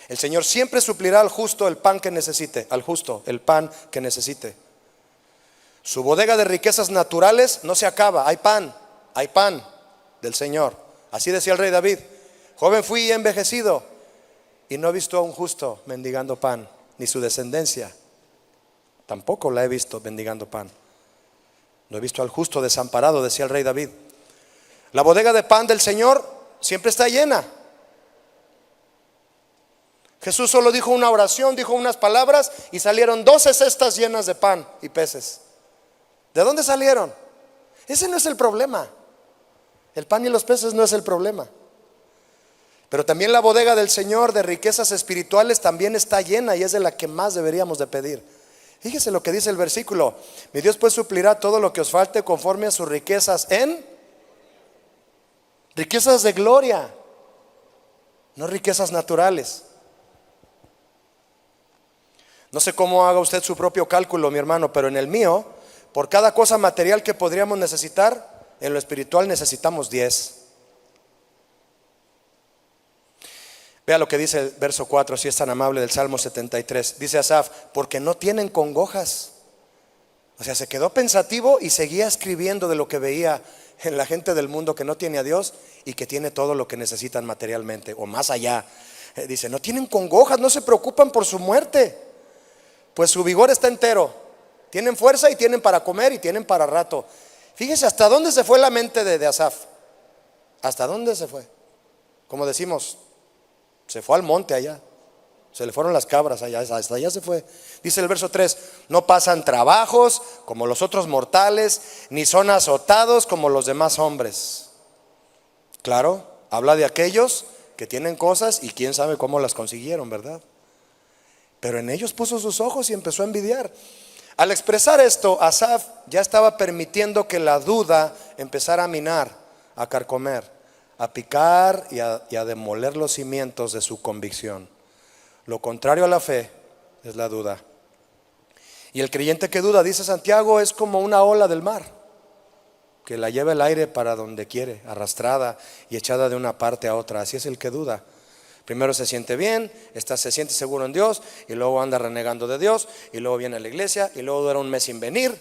El Señor siempre suplirá al justo el pan que necesite, al justo el pan que necesite. Su bodega de riquezas naturales no se acaba, hay pan del Señor. Así decía el rey David: joven fui y envejecido, y no he visto a un justo mendigando pan, ni su descendencia tampoco la he visto mendigando pan. No he visto al justo desamparado, decía el rey David. La bodega de pan del Señor siempre está llena. Jesús solo dijo una oración, dijo unas palabras y salieron 12 cestas llenas de pan y peces. ¿De dónde salieron? Ese no es el problema. El pan y los peces no es el problema. Pero también la bodega del Señor de riquezas espirituales también está llena, y es de la que más deberíamos de pedir. Fíjese lo que dice el versículo: mi Dios pues suplirá todo lo que os falte conforme a sus riquezas en riquezas de gloria, no riquezas naturales. No sé cómo haga usted su propio cálculo, mi hermano, pero en el mío, por cada cosa material que podríamos necesitar, en lo espiritual necesitamos 10. Vea lo que dice el verso 4, si es tan amable, del Salmo 73. Dice Asaf: porque no tienen congojas. O sea, se quedó pensativo y seguía escribiendo de lo que veía en la gente del mundo que no tiene a Dios y que tiene todo lo que necesitan materialmente o más allá. Dice: no tienen congojas, no se preocupan por su muerte, pues su vigor está entero. Tienen fuerza y tienen para comer y tienen para rato. Fíjese hasta dónde se fue la mente de Asaf. ¿Hasta dónde se fue? Como decimos, se fue al monte allá. Se le fueron las cabras allá, hasta allá se fue. Dice el verso 3: no pasan trabajos como los otros mortales, ni son azotados como los demás hombres. Claro, habla de aquellos que tienen cosas y quién sabe cómo las consiguieron, ¿verdad? Pero en ellos puso sus ojos y empezó a envidiar. Al expresar esto, Asaf ya estaba permitiendo que la duda empezara a minar, a carcomer, a picar y a demoler los cimientos de su convicción. Lo contrario a la fe es la duda. Y el creyente que duda, dice Santiago, es como una ola del mar que la lleva el aire para donde quiere, arrastrada y echada de una parte a otra. Así es el que duda. Primero se siente bien, se siente seguro en Dios, y luego anda renegando de Dios, y luego viene a la iglesia, y luego dura un mes sin venir.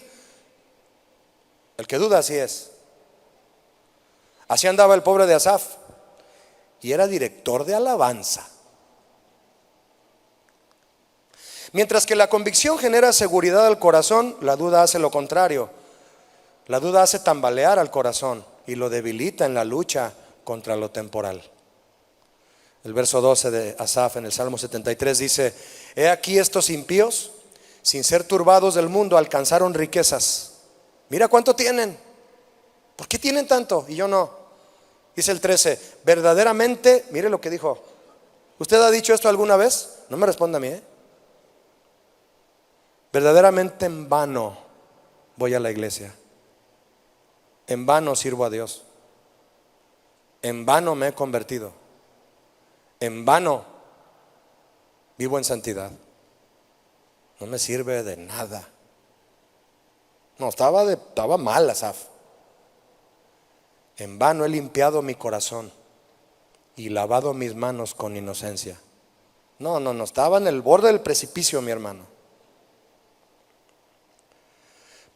El que duda así es. Así andaba el pobre de Asaf, y era director de alabanza. Mientras que la convicción genera seguridad al corazón, la duda hace lo contrario. La duda hace tambalear al corazón y lo debilita en la lucha contra lo temporal. El verso 12 de Asaf en el Salmo 73 dice: he aquí estos impíos, sin ser turbados del mundo, alcanzaron riquezas. Mira cuánto tienen. ¿Por qué tienen tanto y yo no? Dice el 13: verdaderamente, mire lo que dijo. ¿Usted ha dicho esto alguna vez? No me responda a mí, Verdaderamente en vano voy a la iglesia. En vano sirvo a Dios. En vano me he convertido. En vano vivo en santidad. No me sirve de nada. No, estaba mal Asaf. En vano he limpiado mi corazón y lavado mis manos con inocencia. No, estaba en el borde del precipicio, mi hermano.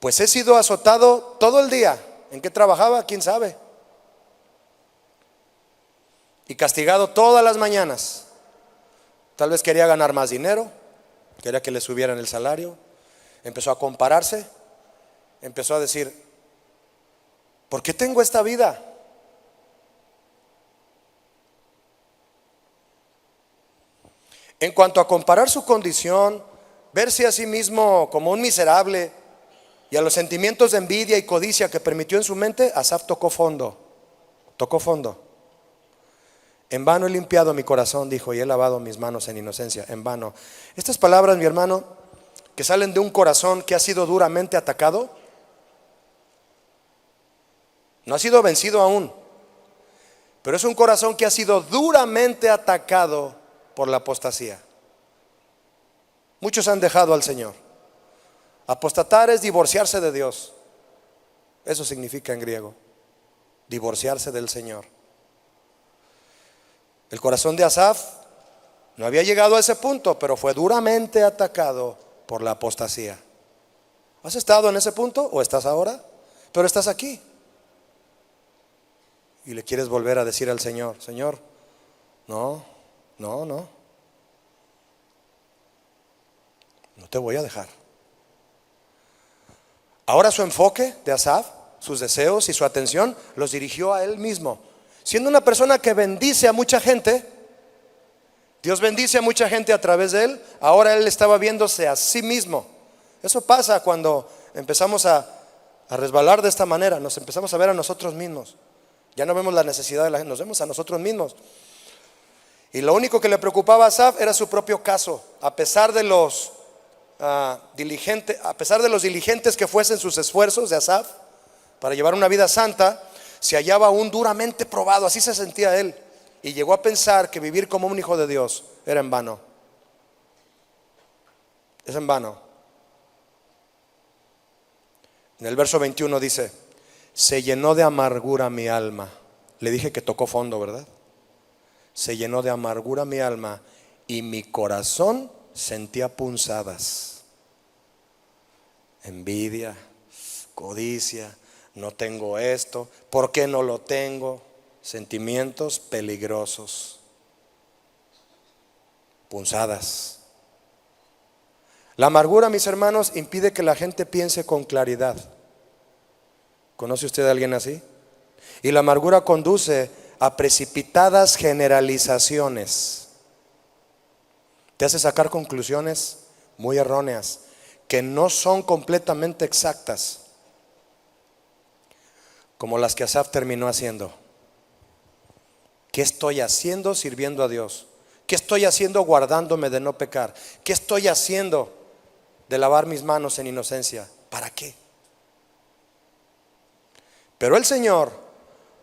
Pues he sido azotado todo el día. ¿En qué trabajaba? ¿Quién sabe? Y castigado todas las mañanas. Tal vez quería ganar más dinero, quería que le subieran el salario. Empezó a compararse, empezó a decir: ¿por qué tengo esta vida? En cuanto a comparar su condición, verse a sí mismo como un miserable, y a los sentimientos de envidia y codicia que permitió en su mente, Asaf tocó fondo. Tocó fondo. En vano he limpiado mi corazón, dijo, y he lavado mis manos en inocencia. En vano. Estas palabras, mi hermano, que salen de un corazón que ha sido duramente atacado, no ha sido vencido aún, pero es un corazón que ha sido duramente atacado por la apostasía. Muchos han dejado al Señor. Apostatar es divorciarse de Dios. Eso significa en griego, divorciarse del Señor. El corazón de Asaf no había llegado a ese punto, pero fue duramente atacado por la apostasía. ¿Has estado en ese punto o estás ahora? Pero estás aquí. Y le quieres volver a decir al Señor: Señor, no te voy a dejar. Ahora su enfoque de Asaf, sus deseos y su atención los dirigió a él mismo. Siendo una persona que bendice a mucha gente, Dios bendice a mucha gente a través de él. Ahora él estaba viéndose a sí mismo. Eso pasa cuando empezamos a resbalar de esta manera. Nos empezamos a ver a nosotros mismos. Ya no vemos la necesidad de la gente, nos vemos a nosotros mismos. Y lo único que le preocupaba a Asaf era su propio caso. A pesar de los diligentes que fuesen sus esfuerzos de Asaf para llevar una vida santa, se hallaba aún duramente probado. Así se sentía él. Y llegó a pensar que vivir como un hijo de Dios era en vano. Es en vano. En el verso 21 dice: se llenó de amargura mi alma. Le dije que tocó fondo, ¿verdad? Se llenó de amargura mi alma y mi corazón sentía punzadas. Envidia, codicia, no tengo esto, ¿por qué no lo tengo? Sentimientos peligrosos. Punzadas. La amargura, mis hermanos, impide que la gente piense con claridad. ¿Conoce usted a alguien así? Y la amargura conduce a precipitadas generalizaciones. Te hace sacar conclusiones muy erróneas, que no son completamente exactas, como las que Asaf terminó haciendo. ¿Qué estoy haciendo sirviendo a Dios? ¿Qué estoy haciendo guardándome de no pecar? ¿Qué estoy haciendo de lavar mis manos en inocencia? ¿Para qué? Pero el Señor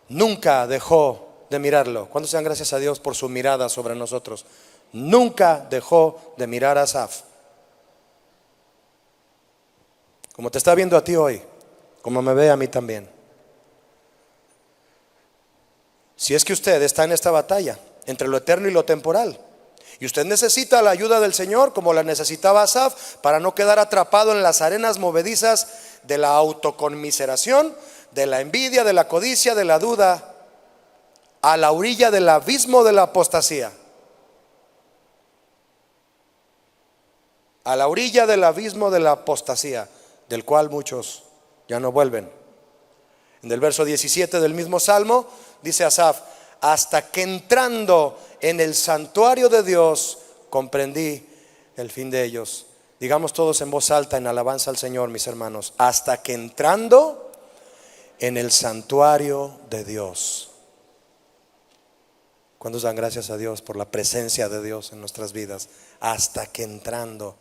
nunca dejó de mirarlo. ¿Cuántos sean gracias a Dios por su mirada sobre nosotros? Nunca dejó de mirar a Asaf. Como te está viendo a ti hoy, como me ve a mí también. Si es que usted está en esta batalla entre lo eterno y lo temporal, y usted necesita la ayuda del Señor como la necesitaba Asaf, para no quedar atrapado en las arenas movedizas de la autoconmiseración, de la envidia, de la codicia, de la duda, a la orilla del abismo de la apostasía. A la orilla del abismo de la apostasía, del cual muchos ya no vuelven. En el verso 17 del mismo salmo dice Asaf: hasta que entrando en el santuario de Dios comprendí el fin de ellos. Digamos todos en voz alta en alabanza al Señor, mis hermanos: hasta que entrando en el santuario de Dios. ¿Cuántos dan gracias a Dios por la presencia de Dios en nuestras vidas? Hasta que entrando.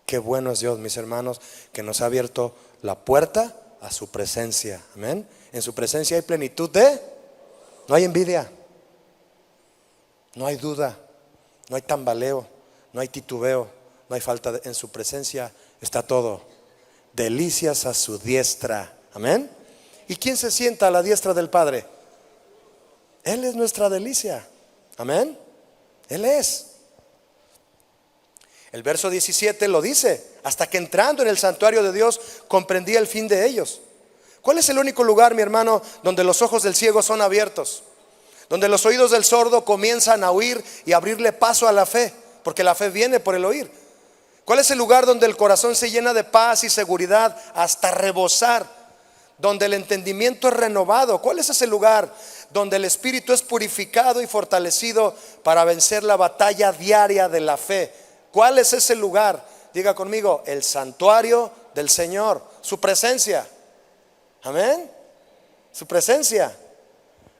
Qué bueno es Dios, mis hermanos, que nos ha abierto la puerta a su presencia. Amén. En su presencia hay plenitud no hay envidia, no hay duda, no hay tambaleo, no hay titubeo, no hay falta en su presencia está todo. Delicias a su diestra. Amén. ¿Y quién se sienta a la diestra del Padre? Él es nuestra delicia. Amén. Él es. El verso 17 lo dice: hasta que entrando en el santuario de Dios comprendí el fin de ellos. ¿Cuál es el único lugar, mi hermano, donde los ojos del ciego son abiertos? Donde los oídos del sordo comienzan a oír y abrirle paso a la fe, porque la fe viene por el oír. ¿Cuál es el lugar donde el corazón se llena de paz y seguridad hasta rebosar? Donde el entendimiento es renovado. ¿Cuál es ese lugar donde el espíritu es purificado y fortalecido para vencer la batalla diaria de la fe? ¿Cuál es ese lugar? Diga conmigo: el santuario del Señor, su presencia. Amén. Su presencia.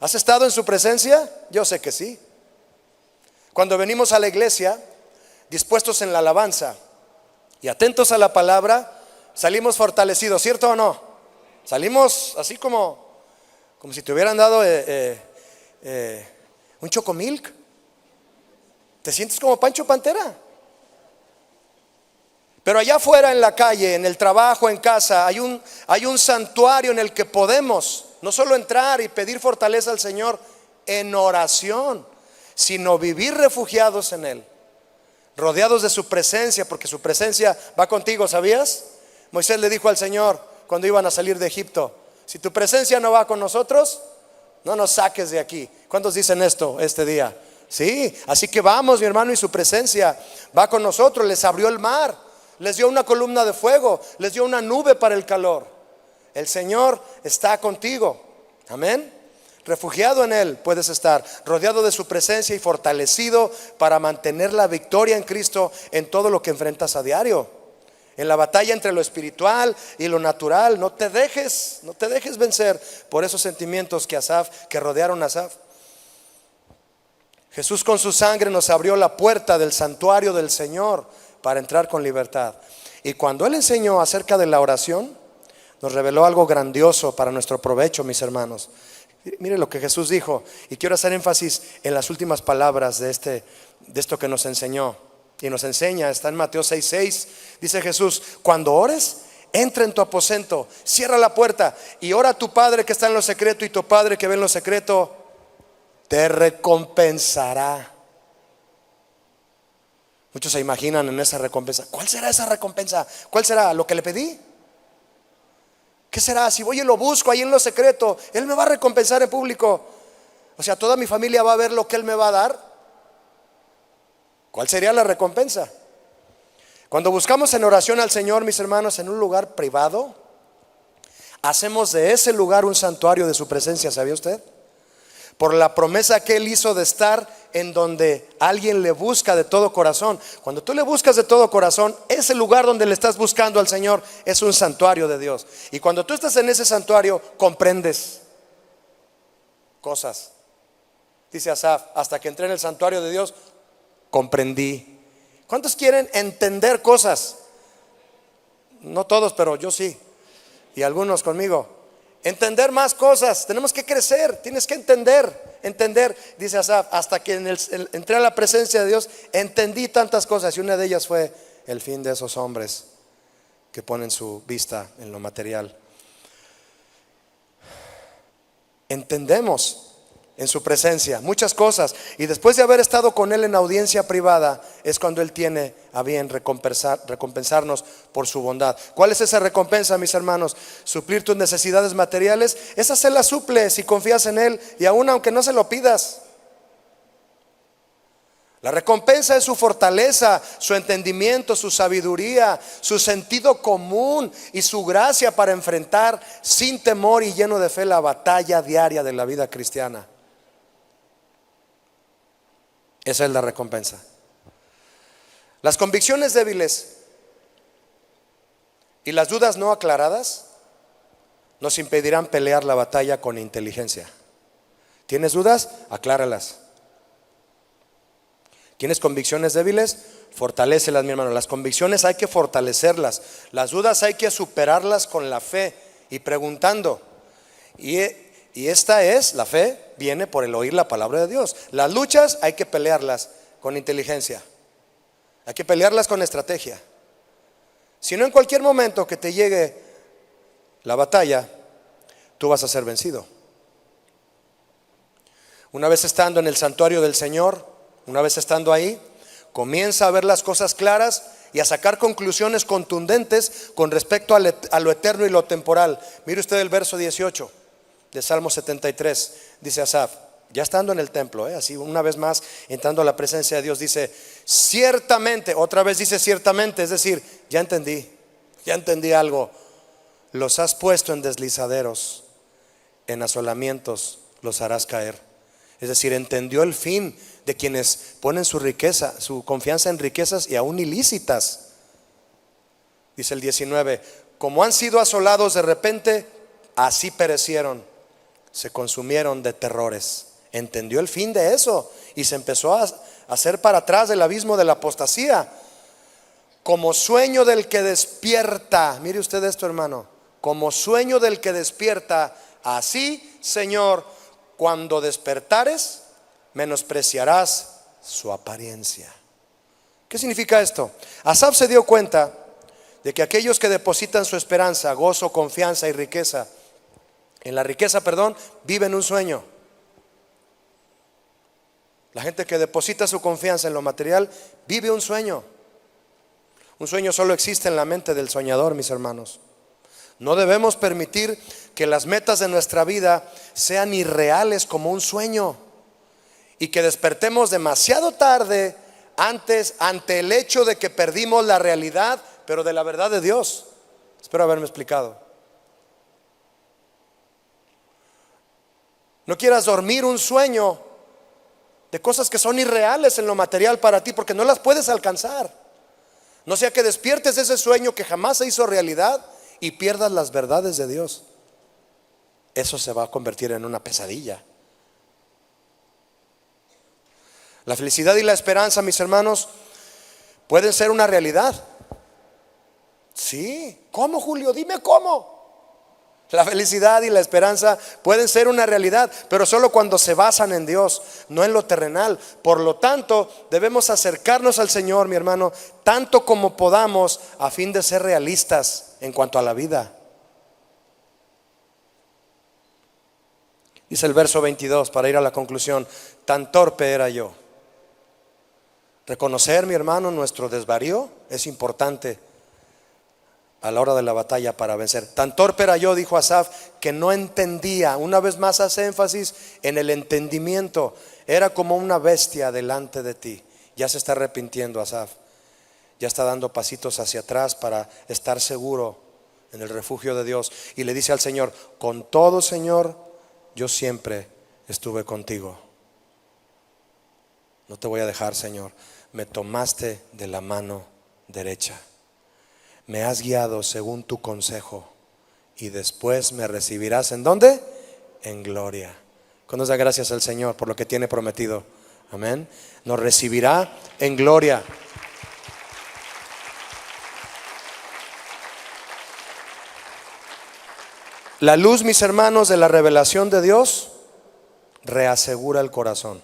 ¿Has estado en su presencia? Yo sé que sí. Cuando venimos a la iglesia dispuestos en la alabanza y atentos a la palabra, salimos fortalecidos, ¿cierto o no? Salimos así como si te hubieran dado un chocomilk. Te sientes como Pancho Pantera. Pero allá afuera en la calle, en el trabajo, en casa, hay un santuario en el que podemos no solo entrar y pedir fortaleza al Señor en oración, sino vivir refugiados en Él, rodeados de su presencia, porque su presencia va contigo, ¿sabías? Moisés le dijo al Señor cuando iban a salir de Egipto: si tu presencia no va con nosotros, no nos saques de aquí. ¿Cuántos dicen esto este día? Sí, así que vamos, mi hermano, y su presencia va con nosotros. Les abrió el mar, les dio una columna de fuego, les dio una nube para el calor. El Señor está contigo. Amén. Refugiado en Él puedes estar, rodeado de su presencia y fortalecido para mantener la victoria en Cristo en todo lo que enfrentas a diario. En la batalla entre lo espiritual y lo natural, no te dejes vencer por esos sentimientos que rodearon a Asaf. Jesús con su sangre nos abrió la puerta del santuario del Señor para entrar con libertad. Y cuando Él enseñó acerca de la oración, nos reveló algo grandioso para nuestro provecho, mis hermanos. Mire lo que Jesús dijo, y quiero hacer énfasis en las últimas palabras de esto que nos enseñó y nos enseña. Está en Mateo 6:6. Dice Jesús: cuando ores, entra en tu aposento, cierra la puerta y ora a tu Padre que está en lo secreto, y tu Padre que ve en lo secreto te recompensará. Muchos se imaginan en esa recompensa. ¿Cuál será esa recompensa? ¿Cuál será? ¿Lo que le pedí? ¿Qué será? Si voy y lo busco ahí en lo secreto, Él me va a recompensar en público. O sea, toda mi familia va a ver lo que Él me va a dar. ¿Cuál sería la recompensa? Cuando buscamos en oración al Señor, mis hermanos, en un lugar privado, hacemos de ese lugar un santuario de su presencia. ¿Sabía usted? Por la promesa que Él hizo de estar en donde alguien le busca de todo corazón. Cuando tú le buscas de todo corazón, ese lugar donde le estás buscando al Señor es un santuario de Dios. Y cuando tú estás en ese santuario, comprendes cosas. Dice Asaf: hasta que entré en el santuario de Dios, comprendí. ¿Cuántos quieren entender cosas? No todos, pero yo sí, y algunos conmigo. Entender más cosas. Tenemos que crecer. Tienes que entender. Dice Asaf: hasta que entré a la presencia de Dios, entendí tantas cosas. Y una de ellas fue el fin de esos hombres que ponen su vista en lo material. Entendemos en su presencia muchas cosas, y después de haber estado con Él en audiencia privada, es cuando Él tiene a bien recompensarnos por su bondad. ¿Cuál es esa recompensa, mis hermanos? Suplir tus necesidades materiales. Esa se la suple si confías en Él, y aún aunque no se lo pidas. La recompensa es su fortaleza, su entendimiento, su sabiduría, su sentido común y su gracia para enfrentar sin temor y lleno de fe la batalla diaria de la vida cristiana. Esa es la recompensa. Las convicciones débiles y las dudas no aclaradas nos impedirán pelear la batalla con inteligencia. ¿Tienes dudas? Acláralas. ¿Tienes convicciones débiles? Fortalécelas, mi hermano. Las convicciones hay que fortalecerlas. Las dudas hay que superarlas con la fe y preguntando. Y esta es, la fe viene por el oír la palabra de Dios. Las luchas hay que pelearlas con inteligencia. Hay que pelearlas con estrategia. Si no, en cualquier momento que te llegue la batalla, tú vas a ser vencido. Una vez estando en el santuario del Señor, una vez estando ahí, comienza a ver las cosas claras y a sacar conclusiones contundentes con respecto a lo eterno y lo temporal. Mire usted el verso 18 de Salmo 73. Dice Asaf, ya estando en el templo, así una vez más entrando a la presencia de Dios, dice: ciertamente, otra vez dice ciertamente, es decir, ya entendí algo. Los has puesto en deslizaderos, en asolamientos los harás caer. Es decir, entendió el fin de quienes ponen su riqueza, su confianza en riquezas y aún ilícitas. Dice el 19, como han sido asolados de repente, así perecieron, se consumieron de terrores. Entendió el fin de eso y se empezó a hacer para atrás del abismo de la apostasía. Como sueño del que despierta, mire usted esto, hermano, como sueño del que despierta, así, Señor, cuando despertares, menospreciarás su apariencia. ¿Qué significa esto? Asaf se dio cuenta de que aquellos que depositan su esperanza, gozo, confianza y riqueza, en la riqueza, viven un sueño. La gente que deposita su confianza en lo material vive un sueño. Un sueño solo existe en la mente del soñador, mis hermanos. No debemos permitir que las metas de nuestra vida sean irreales como un sueño y que despertemos demasiado tarde ante el hecho de que perdimos la realidad, pero de la verdad de Dios. Espero haberme explicado. No quieras dormir un sueño de cosas que son irreales en lo material para ti, porque no las puedes alcanzar. No sea que despiertes ese sueño que jamás se hizo realidad y pierdas las verdades de Dios. Eso se va a convertir en una pesadilla. La felicidad y la esperanza, mis hermanos, pueden ser una realidad. Sí. ¿Cómo, Julio? Dime cómo. La felicidad y la esperanza pueden ser una realidad, pero solo cuando se basan en Dios, no en lo terrenal. Por lo tanto, debemos acercarnos al Señor, mi hermano, tanto como podamos, a fin de ser realistas en cuanto a la vida. Dice el verso 22, para ir a la conclusión: tan torpe era yo. Reconocer, mi hermano, nuestro desvarío es importante a la hora de la batalla para vencer. Tan torpe era yo, dijo Asaf, que no entendía. Una vez más hace énfasis en el entendimiento. Era como una bestia delante de ti. Ya se está arrepintiendo Asaf. Ya está dando pasitos hacia atrás para estar seguro en el refugio de Dios. Y le dice al Señor: con todo, Señor, yo siempre estuve contigo. No te voy a dejar, Señor. Me tomaste de la mano derecha. Me has guiado según tu consejo y después me recibirás. ¿En dónde? En gloria. ¿Cuándo da gracias al Señor por lo que tiene prometido? Amén. Nos recibirá en gloria. La luz, mis hermanos, de la revelación de Dios reasegura el corazón.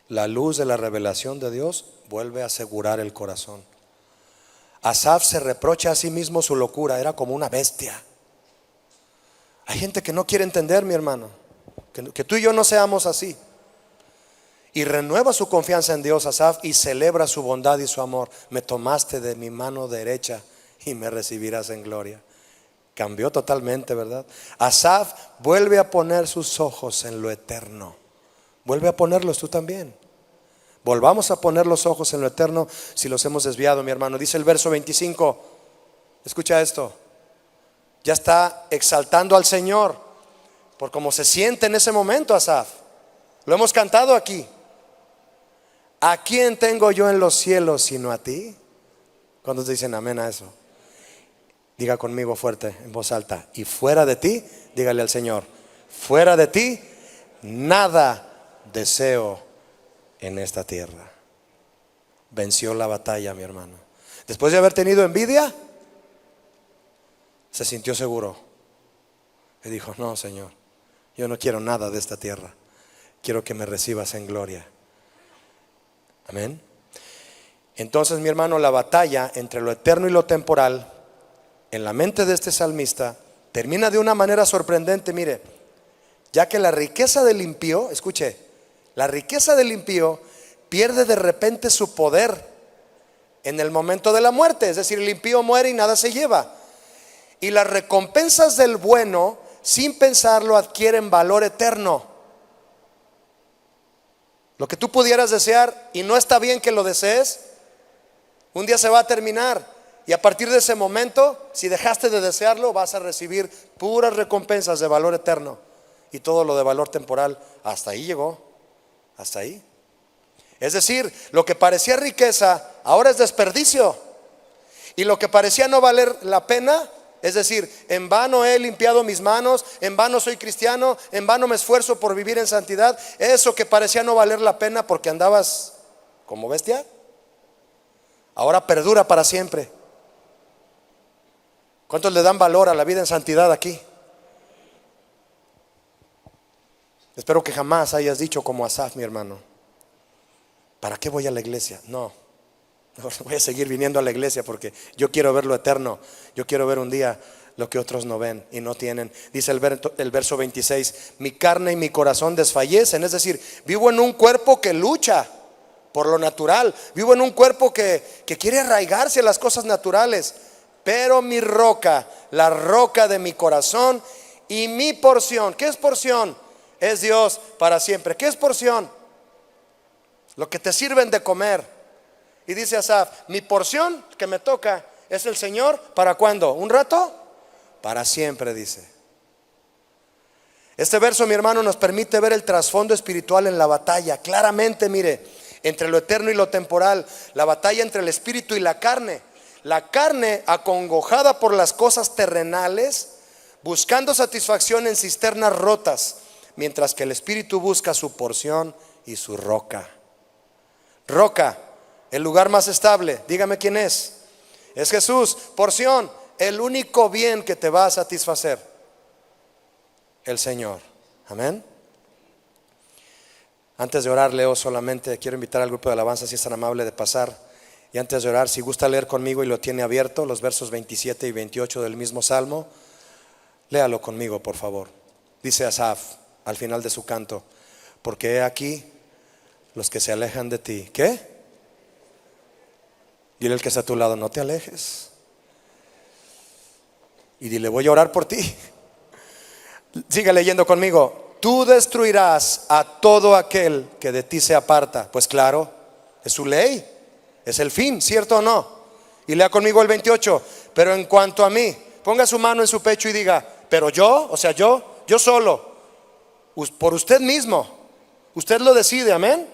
La luz de la revelación de Dios vuelve a asegurar el corazón. Asaf se reprocha a sí mismo su locura. Era como una bestia. Hay gente que no quiere entender, mi hermano, que tú y yo no seamos así. Y renueva su confianza en Dios, Asaf, y celebra su bondad y su amor. Me tomaste de mi mano derecha y me recibirás en gloria. Cambió totalmente, ¿verdad? Asaf vuelve a poner sus ojos en lo eterno. Vuelve a ponerlos tú también. Volvamos a poner los ojos en lo eterno si los hemos desviado, mi hermano. Dice el verso 25. Escucha esto. Ya está exaltando al Señor por cómo se siente en ese momento Asaf. Lo hemos cantado aquí. ¿A quién tengo yo en los cielos sino a ti? ¿Cuántos dicen amén a eso? Diga conmigo fuerte, en voz alta: y fuera de ti, dígale al Señor, fuera de ti, nada deseo en esta tierra. Venció la batalla, mi hermano. Después de haber tenido envidia, se sintió seguro y dijo: no, Señor, yo no quiero nada de esta tierra. Quiero que me recibas en gloria. Amén. Entonces, mi hermano, la batalla entre lo eterno y lo temporal en la mente de este salmista Termina de una manera sorprendente, mire, ya que la riqueza del impío, escuche, la riqueza del impío pierde de repente su poder en el momento de la muerte. Es decir, el impío muere y nada se lleva. Y las recompensas del bueno, sin pensarlo, adquieren valor eterno. Lo que tú pudieras desear y no está bien que lo desees, un día se va a terminar. Y a partir de ese momento, si dejaste de desearlo, vas a recibir puras recompensas de valor eterno. Y todo lo de valor temporal, hasta ahí llegó. Hasta ahí. Es decir, lo que parecía riqueza ahora es desperdicio. Y lo que parecía no valer la pena, es decir, en vano he limpiado mis manos, en vano soy cristiano, en vano me esfuerzo por vivir en santidad. Eso que parecía no valer la pena porque andabas como bestia, ahora perdura para siempre. ¿Cuántos le dan valor a la vida en santidad aquí? Espero que jamás hayas dicho como Asaf, mi hermano: ¿para qué voy a la iglesia? No, voy a seguir viniendo a la iglesia porque yo quiero ver lo eterno. Yo quiero ver un día lo que otros no ven y no tienen. Dice el verso 26: mi carne y mi corazón desfallecen. Es decir, vivo en un cuerpo que lucha por lo natural. Vivo en un cuerpo que quiere arraigarse a las cosas naturales. Pero mi roca, la roca de mi corazón y mi porción. ¿Qué es porción? Es Dios para siempre. ¿Qué es porción? Lo que te sirven de comer. Y dice Asaf: mi porción que me toca es el Señor. ¿Para cuándo? ¿Un rato? Para siempre, dice. Este verso, mi hermano, nos permite ver el trasfondo espiritual en la batalla. Claramente, mire, entre lo eterno y lo temporal. La batalla entre el espíritu y la carne. La carne, acongojada por las cosas terrenales, buscando satisfacción en cisternas rotas, mientras que el espíritu busca su porción y su roca. Roca, el lugar más estable. Dígame quién es. Es Jesús. Porción, el único bien que te va a satisfacer: el Señor. Amén. Antes de orar, leo solamente, quiero invitar al grupo de alabanza, si es tan amable de pasar. Y antes de orar, si gusta leer conmigo y lo tiene abierto, los versos 27 y 28 del mismo salmo, léalo conmigo, por favor. Dice Asaf al final de su canto: porque he aquí los que se alejan de ti. ¿Qué? Dile al que está a tu lado: no te alejes. Y dile: voy a orar por ti. Sigue leyendo conmigo: tú destruirás a todo aquel que de ti se aparta. Pues claro, es su ley, es el fin, ¿cierto o no? Y lea conmigo el 28: pero en cuanto a mí, ponga su mano en su pecho y diga: pero yo, o sea, yo solo, por usted mismo, usted lo decide, amén.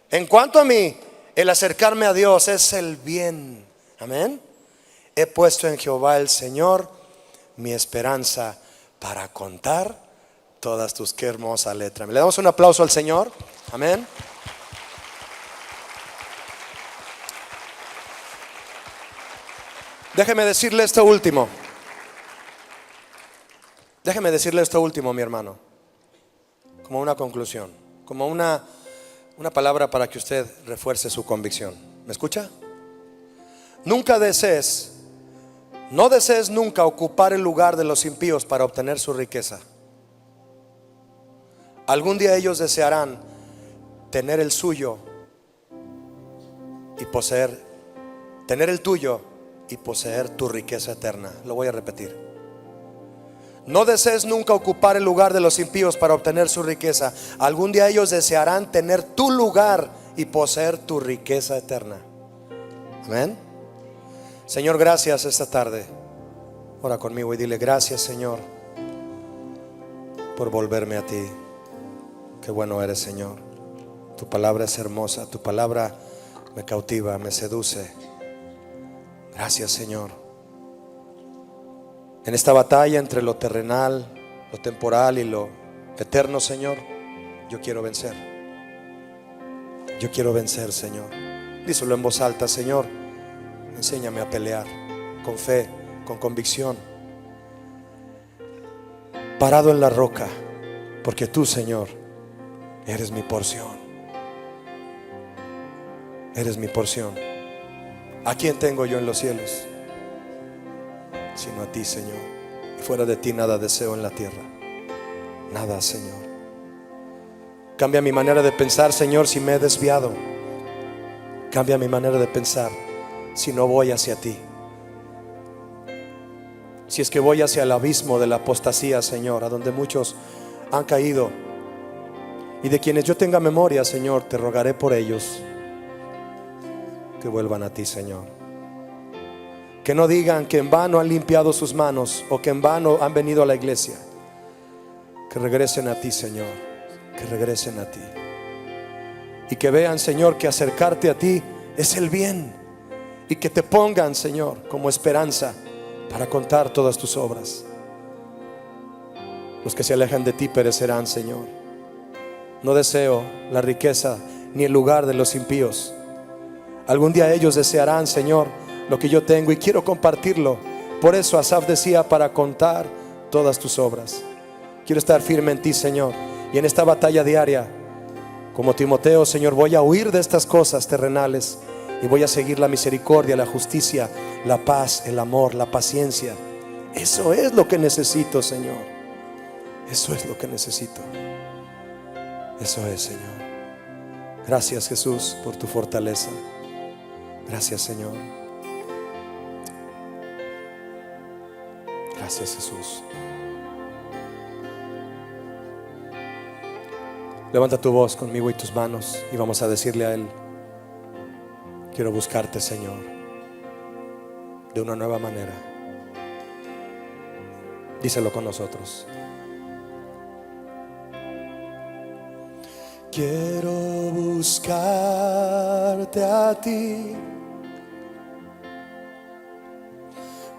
En cuanto a mí, el acercarme a Dios es el bien, amén. He puesto en Jehová el Señor mi esperanza para contar todas tus. Qué hermosa letra. Le damos un aplauso al Señor, amén. Déjeme decirle esto último. Déjeme decirle esto último, mi hermano, como una conclusión, como una palabra para que usted refuerce su convicción. ¿Me escucha? No desees nunca ocupar el lugar de los impíos para obtener su riqueza. Algún día ellos desearán tener el suyo y poseer, tener el tuyo y poseer tu riqueza eterna. Lo voy a repetir. No desees nunca ocupar el lugar de los impíos para obtener su riqueza. Algún día ellos desearán tener tu lugar y poseer tu riqueza eterna. Amén. Señor, gracias esta tarde. Ora conmigo y dile: gracias, Señor, por volverme a ti. Qué bueno eres, Señor. Tu palabra es hermosa. Tu palabra me cautiva, me seduce. Gracias, Señor. En esta batalla entre lo terrenal, lo temporal y lo eterno, Señor, yo quiero vencer. Yo quiero vencer, Señor. Díselo en voz alta: Señor, enséñame a pelear con fe, con convicción, parado en la roca, porque tú, Señor, eres mi porción. Eres mi porción. ¿A quién tengo yo en los cielos sino a ti, Señor? y fuera de ti nada deseo en la tierra. Nada, Señor. Cambia mi manera de pensar, Señor, si me he desviado. Cambia mi manera de pensar si no voy hacia ti. Si es que voy hacia el abismo de la apostasía, Señor, a donde muchos han caído, y de quienes yo tenga memoria, Señor, te rogaré por ellos que vuelvan a ti, Señor. Que no digan que en vano han limpiado sus manos o que en vano han venido a la iglesia. Que regresen a ti, Señor. Que regresen a ti. Y que vean, Señor, que acercarte a ti es el bien. Y que te pongan, Señor, como esperanza para contar todas tus obras. Los que se alejan de ti perecerán, Señor. No deseo la riqueza ni el lugar de los impíos. Algún día ellos desearán, Señor, lo que yo tengo, y quiero compartirlo. Por eso Asaf decía, para contar todas tus obras. Quiero estar firme en ti, Señor, y en esta batalla diaria, como Timoteo, Señor, voy a huir de estas cosas terrenales y voy a seguir la misericordia, la justicia, la paz, el amor, la paciencia. Eso es lo que necesito, Señor. Eso es lo que necesito. Eso es, Señor. Gracias, Jesús, por tu fortaleza. Gracias, Señor. Gracias, Jesús. Levanta tu voz conmigo y tus manos y vamos a decirle a Él: quiero buscarte, Señor, de una nueva manera. Díselo con nosotros. Quiero buscarte a ti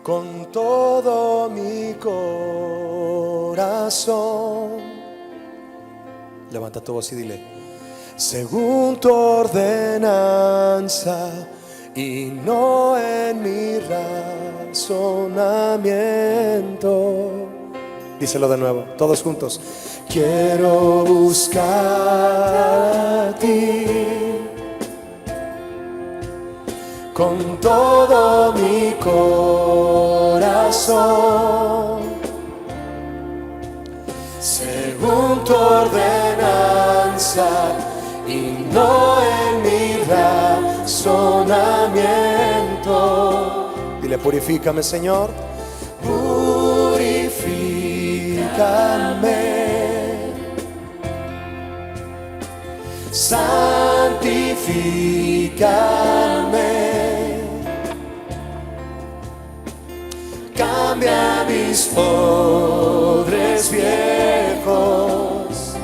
con todo mi corazón. Levanta tu voz y dile: según tu ordenanza y no en mi razonamiento. Díselo de nuevo, todos juntos. Quiero buscar a ti con todo mi corazón, según tu ordenanza y no en mi razonamiento. Dile: purifícame, Señor. Purifícame. Santifícame. Cambia mis odres viejos.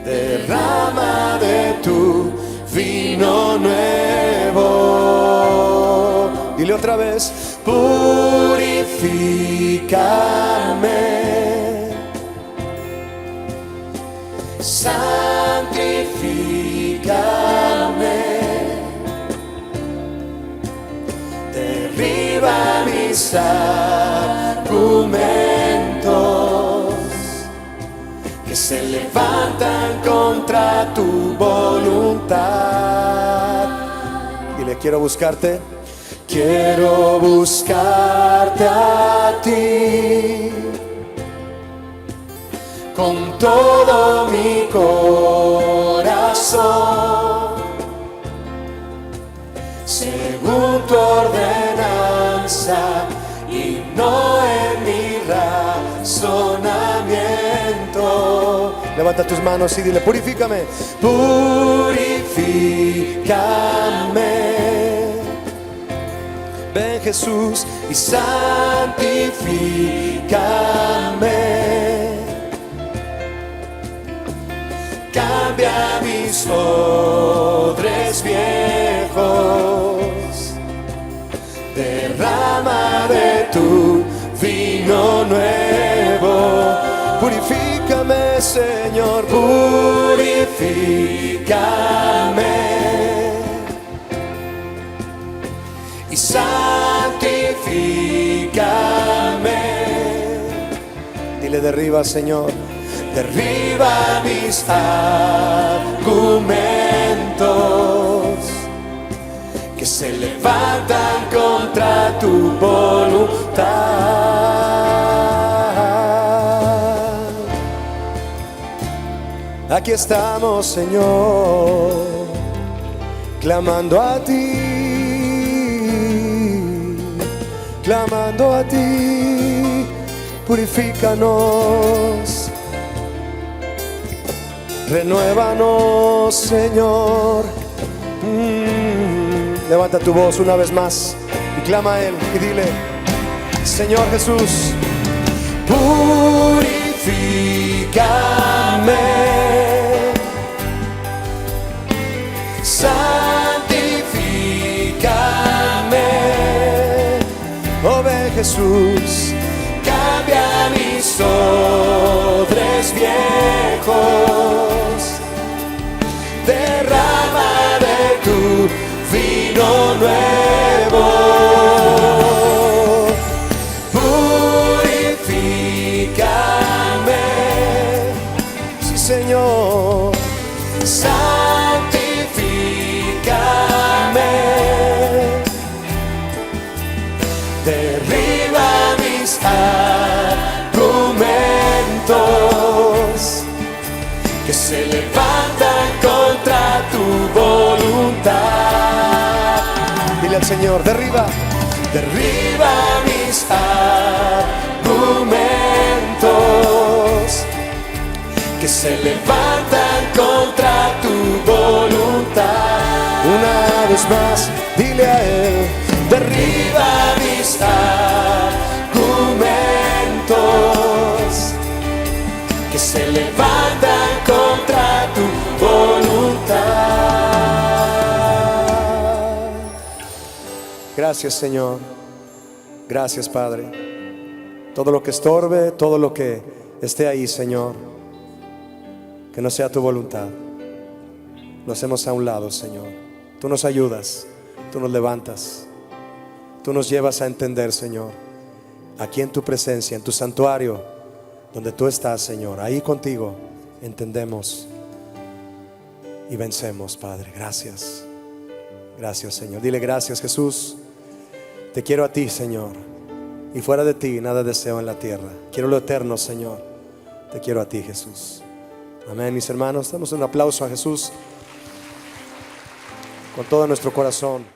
Derrama de tu vino nuevo. Dile otra vez: purifícame. Santifícame. Derriba mis argumentos que se levantan contra tu voluntad. Dile: quiero buscarte. Quiero buscarte a ti con todo mi corazón, según tu ordenanza y no en mi razonamiento. Levanta tus manos y dile: purifícame. Purifícame. Ven, Jesús, y santifícame. Cambia mis odres viejos. Derrama de tu vino nuevo. Purifícame, Señor, purifícame. Y santifícame. Dile: derriba, Señor. Derriba mis argumentos que se levantan contra tu voluntad. Aquí estamos, Señor, clamando a ti, clamando a ti. Purifícanos, renuévanos, Señor. Levanta tu voz una vez más y clama a Él y dile: Señor Jesús, purifícame, santifícame. Oh, ven Jesús, cambia mis odres viejos, derrama de tu vino nuevo. Purifícame, sí Señor, santifícame, derriba mis argumentos que se levantan contra tu voluntad. Dile al Señor: derriba, derriba mis argumentos que se levantan contra tu voluntad. Una vez más, dile a Él: derriba mis argumentos que se levantan contra tu voluntad. Gracias, Señor. Gracias, Padre. Todo lo que estorbe, todo lo que esté ahí, Señor, que no sea tu voluntad, lo hacemos a un lado, Señor. Tú nos ayudas, tú nos levantas, tú nos llevas a entender, Señor, aquí en tu presencia, en tu santuario, donde tú estás, Señor, ahí contigo entendemos y vencemos, Padre. Gracias. Gracias, Señor. Dile: gracias, Jesús. Te quiero a ti, Señor, y fuera de ti nada deseo en la tierra. Quiero lo eterno, Señor. Te quiero a ti, Jesús. Amén, mis hermanos. Damos un aplauso a Jesús con todo nuestro corazón.